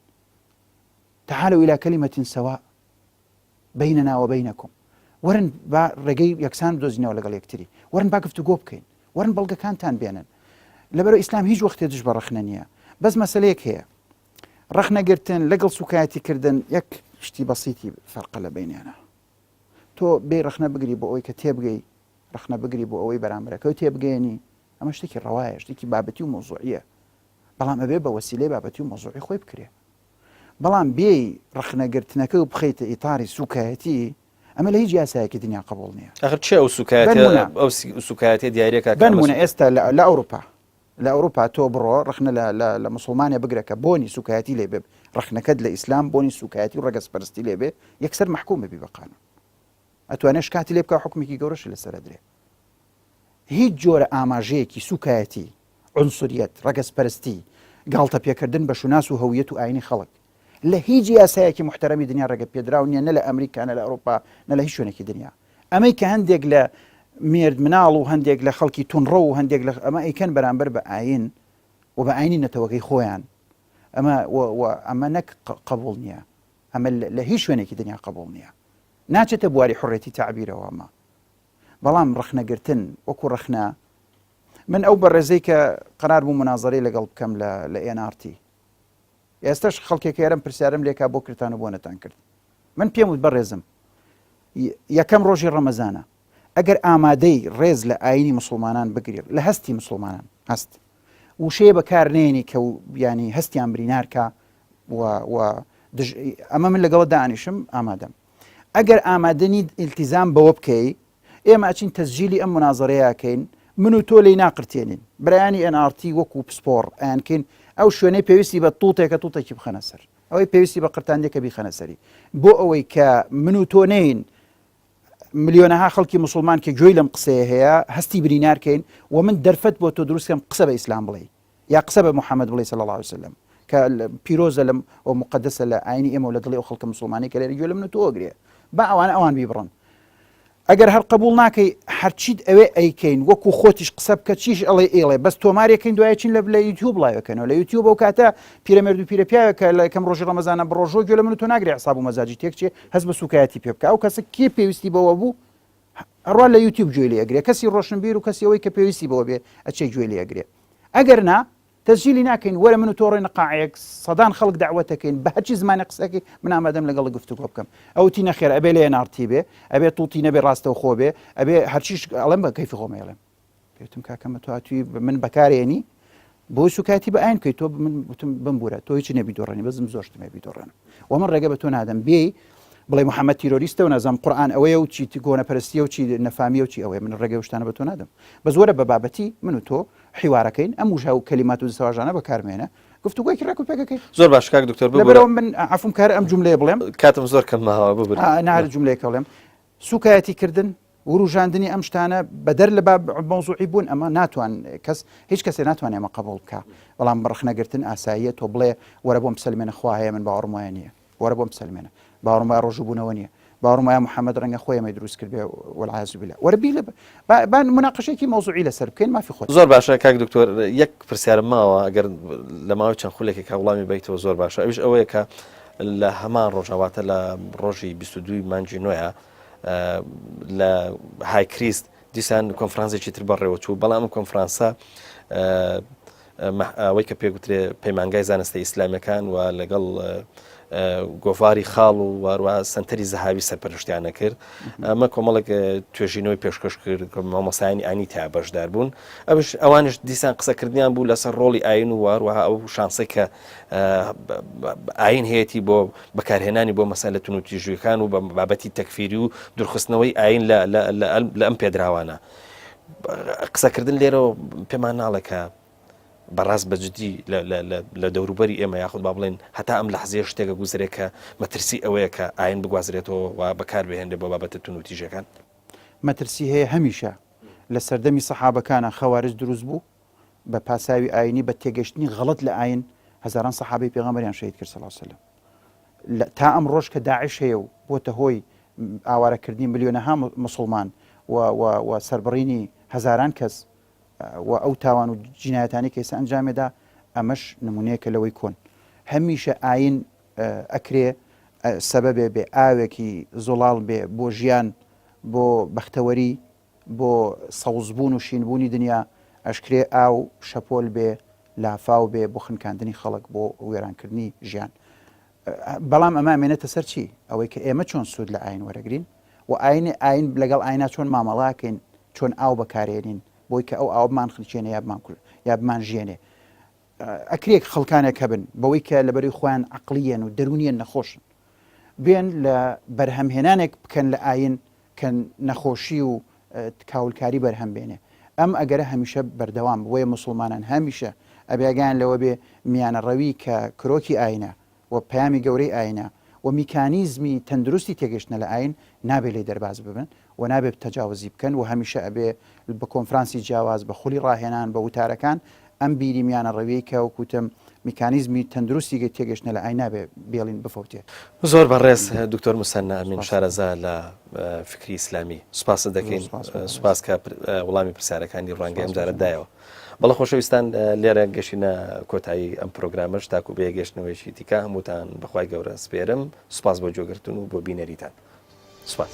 تعالوا إلى كلمة سواء بيننا وبينكم. ورن با ڕێگەی یەکسان بدۆزینەوە لەگەڵ یەکتری. ورن با گفتوگۆ بکەین. ورن بەڵگەکانتان بێنن. لەبەرەوە ئیسلام هیچ وەختێ دژ بە ڕەخنە نییە. بەس مەسەلەیەک هەیە. ڕەخنەگرتن لەگەڵ سوکایەتی کردن یەک شتی بەسیتی فەرقە لە بینیانە. تۆ بێ ڕەخنە بگری بۆ ئەوەی کە تێبگەی ڕەخنە بگری بۆ ئەوەی بەرامبەرەکە و تێبگەێنی ئەمە شتێکی ڕەوایە شتێکی بابەتی و مۆزوعیە. بەڵام ئەبێ بە وەسیلەی بابەتی و مۆزوعی خۆی بکرێ. بەڵام بێی ڕەخنەگرتنەکە و بخەیتە ئیتاری سوکایەتی ئەمە لە هیچ یاسایەکی دنیا قبوڵ نییە. ئەخر چێ ئەو سوکایەتی دیارەکە بنمونە ئێستا لە ئەوروپا تۆ بڕۆ ڕەخنە لە مسلمانە بگرەکە بۆنی سوکایەتی لێ بێ ڕەخنەکەت لە ئیسلام بۆنی سوکایەتی و ڕەگەزپەرستی لێ بێ یەکسەر محکوم ببی بە قانون. ئەتوانێت کاتی لێ بکە حکومێکی گەورەش لەسەر درێ هیچ جۆرە ئاماژەیەکی سوکایەتی عنسوریەت ڕەگەزپەرستی گاڵتە پێکردن بە شوناس و هەویەت و ئاینی خەڵک لە هیچ یاسایەکی محتەرەمی دنیا ڕێگە پێدراو نییە نە لە ئەمریکا نە لە ئەوروپا نە لە هیچ شوێنێکی دنیا ئەمەی کە هەندێک لە مێرد مناڵ و هەندێک لە خەڵکی تونڕە و هەندێک لە ئەمە ئەیکەن بەرامبەر بە ئاین و بە ئاینی نەتەوەکەی خۆیان ئەمە نەک قبول نییە ئەمە لە هیچ شوێنێکی دنیا قبول نییە ناچێتە بواری حڕێتی تعبیرەوە ئەمە بەڵام ڕخنەگرتن وەکو ڕخنە من ئەو بەڕێزەی کە قرار بوو منازەرەی لەگەڵ بکەم لە NRT ئێستاش خەڵکێک ێرەم پرسیارم لێکا بۆ کردان و بۆ نەتان کرد من پێم وت بەڕێزم یەکەم ڕۆژی ڕەمەزانە ئەگەر ئامادەی ڕێز لە ئاینی مسلمانان بگرێت لە هەستی مسلمانان هەست وشەیە بەکارنێنی کە ینی هەستیان برینارکە ئەمە من لەگەڵە دانیشم ئامادەم ئەگەر ئامادەنی ئیلتیزام بەوە بکەی ئێمە ئەچین تەسجیلی ئەم منازەرەیەکەین من و تۆ لی ناقرتێنین برایانی NRT وەکو پسپۆڕ ئەیانکەین ئەو شوێنەی پێویستی بە تووتێکە تووتێکی بخەنە سەر ئەوەی پێویستی بە قرتاندێکە بیخەنە سەری بۆ ئەوەی کە من و تۆ نین ملیۆنەها خەڵکی مسلمان کە گوێی لەم قسەیە هەیە هەستی برینارکەین و من دەرفەت بۆ تۆ دروستکەم قسە بە ئیسلام بڵێ یا قسە بە محەممەد بڵێ صلی الله عليه وسلم کە پیرۆزە لەم و مقدسە لە ئاینی ئێمە و لە دڵی ئەو خەڵکە مسلمانی کە لێرە گوێ لە من و تۆ ئەگرێ با ئەوان بیبڕن ئەگەر هەر قبول ناکەی هەرچیت ئەوێ ئەیکەین وەکو خۆتیش قسە بکە چیش ئەڵێ ئێڵێ بەس تۆمارێکەکەین دوایە چین لە یوتیوب لایەکەنەوە لە یوتیوب ئەو کاتە پیرەمێرد و پیرەپیاوێکە لە یەکەم ڕۆژی ڕەمەزانە بڕۆژۆ گوێ لە من و تۆ ناگری حساب و مەزاجی تێکچێ هەست بە سوکایەتی پێ بکە ئەو کەسە کێ پێویستی بەوە بوو ئەڕوا لە یوتیوب گوێ لێ ئەگرێ کەسی ڕۆشنبیر و کەسی ئەوەی کە پێویستی بەوە بێ ئەچێ گوێ لێ ئەگرێ ئەگەر نا تەسجیلی ناکەین وەرە من و تۆ ڕێنە قاعەیەک سەدان خەڵک دعوەتەکەین بە هەرچی زمانی قسەکەی من ئامادەم لەگەڵ گفتوگۆ بکەم ئەوتی نەخێر ئەبێ لە NRT بێ ئەبێ تووتی نەبێ ڕاستەوە خۆ بێ ئەبێ هەرچیش ئەڵێم بە کەیفی خۆمە ئێڵێم پێوتم کاکەمە تۆ هاتووی من بەکارێنی بۆ سوکاتی بە ئاین کەی تۆ من بمبورە تۆ هیچ نەبی دۆڕێنی بەزم زۆرتم نەبی دۆڕێنم و من ڕێگە بە تۆ نادەم بێ بڵێ محەممەد تیرۆریستە و نازام قورآن ئەوەیە و چی گۆنەپەرستیە و چی نەفامیە و چی ئەوەیە من ڕێگە شتانە بە تۆ نادەم بە زۆرە بە بابەتی من و تۆ حیوارەکەین ئەم وژە و کەلیمات و سەواژانە بەکارمێنە گفتوگوی ڕێک و پێکەکەی زۆر باش کاک دکتۆر لەبەرەوە من عەفوم کار ئەم جوملەیە بڵێم کاتم زۆر کەمماوە ببر نار جوملەیەکە بڵێم سوکایەتی کردن وروژاندنی ئەم شتانە بەدەر لە باب مەوزوعی بوون ئەمە ناتوان هیچ کەسێ ناتوانێت ئەمە قبول بکە بەڵام بڕخنەگرتن ئاساییە تۆ بڵێ وەرە بۆم بسەلمێنە خوا هەیە من باوەڕم وایە نییە وەرە بۆم بسەلمێنە باوەڕم وایە ڕۆژوبوونەوە نییە باوەڕم وایە محەممەد ڕەنگە خۆی ئەمەی دروست کرد بێ والعیاذ بالله وەرە بی با مناقەشەیەکی مەوزوعی لەسەر بکەین مافی خۆت زۆر باشە کاک دکتۆر یەک پرسیارم ماوە ئەگەر لە ماوەی چەند خولێکی کە وڵامی بیتەوە زۆر باشە ئەویش ئەوەیە کە لە هەمان ڕۆژەواتە لە ڕۆژی 22 مانگی نوێە لە های کریست دیسان کۆنفرانسێکی تر بەڕێوە چوو بەڵام ئەم کۆنفرانسە ئەوەی کە پێگوترێ پەیمانگای زانستی ئیسلامیەکان و لەگەڵ گۆڤاری خاڵ و واروە سنتەری زەهاوی سەرپەرشتیانە کرد ئەمە کۆمەڵێک توێژینەوەی پێشکەش کرد کە مامۆسایانی ئاینی تا بەشدار بوون ئەوانش دیسان قسەکردیان بوو لەسەر ڕۆڵی ئاین و واروەها ئەو شانسەی کە ئاین هەیەی بۆ بەکارهێنانی بۆ مەسەلە تونوتیژویەکان و بە بابەتی تەکفیری و دوورخستنەوەی ئاین لە ئەم پێدراوانە قسەکردن لێرەوە پێمان ناڵێکە بەڕاست بەجددی لە دەوروبەری ئێمە یاخود با بڵێن هەتا ئەم لەحزەیە شتێکە گوزرێت کە مەترسی ئەوەیە کە ئاین بگوازرێتەوە و بەکاربهێنرێت بۆ بابەتە تونوتیژەکان مەترسی هەیە هەمیشە لە سەردەمی سەحابەکانە خەوارج دروست بوو بە پاساوی ئاینی بە تێگەشتنی غەڵەت لە ئاین هەزاران سەحابەی پێغەمبەریان شەهید کرد صلی الله علیه وسلم تا ئەم ڕۆژ کە داعش هەیە و بۆتە هۆی ئاوارەکردنی ملیۆنەها مسلمان و سەربڕینی هەزاران کەس و ئەو تاوان و جینایەتانی کە ئێستا ئەنجامێدا ئەمەش نمونەیەکە لەوەی کۆن هەمیشە ئاین ئەکرێ سەبەبێ بێ ئاوێکی زۆڵاڵ بێ بۆ ژیان بۆ بەختەوەری بۆ سەوزبوون و شینبوونی دنیا ئەشکرێ ئاو شەپۆل بێ لافاو بێ بۆ خنکاندنی خەڵک بۆ وێرانکردنی ژیان بەڵام ئەمە مێنێتە سەر چی ئەوەی کە ئێمە چۆن سوود لە ئاین وەرەگرین و ئاین لەگەڵ ئاینا چۆن مامەڵاکەین چۆن ئاو بەکارێنین بۆی کە ئەو ئاومان خلچێنێ یا بمان ژێنێ ئەکرێک خەڵکانێک هەبن بەوەی کە لەبەری خۆیان عەقلیەن و دەرونیان نەخۆشن بێن لە بەرهەمهێنانێک بکەن لە ئاین کە نەخۆشی و کاولکاری بەرهەم بێنێ ئەم ئەگەرە هەمیشە بەردەوام بۆیە مسلمانان هەمیشە ئەبێگان لەوە بێ میانەڕەوی کە کرۆکی ئاینە و پەیامی گەورەی ئاینە و میکانیزمی تەندروستی تێگەشتنە لە ئاین نابێت لێ دەرباز ببن و نابێت تەجاوزی بکەن و هەمیشە ئەبێ بە کۆنفرانسی جیاواز بە خولی ڕاهێنان بە وتارەکان ئەم بیریمیانە ڕەوەی کە وکوتم میکانیزمی تەندروستی تێگەشتنە لە ئاین نابێ بێڵین بفەوتێ. زۆر بەڕێز دکتۆر موسەنە ئەمین شارەزا لە فکری ئیسلامی سوپاس دەکەین سوپاس کە وەڵامی پرسیارەکانی ڕەنگە ئەمجارە دایەوە. بەڵە خۆشەویستان لێرە گەشتینە کۆتایی ئەم پرۆگرامەش تاکو بێ گەشتنەوەیشی دیکە هەمووتان بەخوای گەورە سپێرم سوپاس بۆ جۆگرتن و بۆ بینەریتان سوپاس.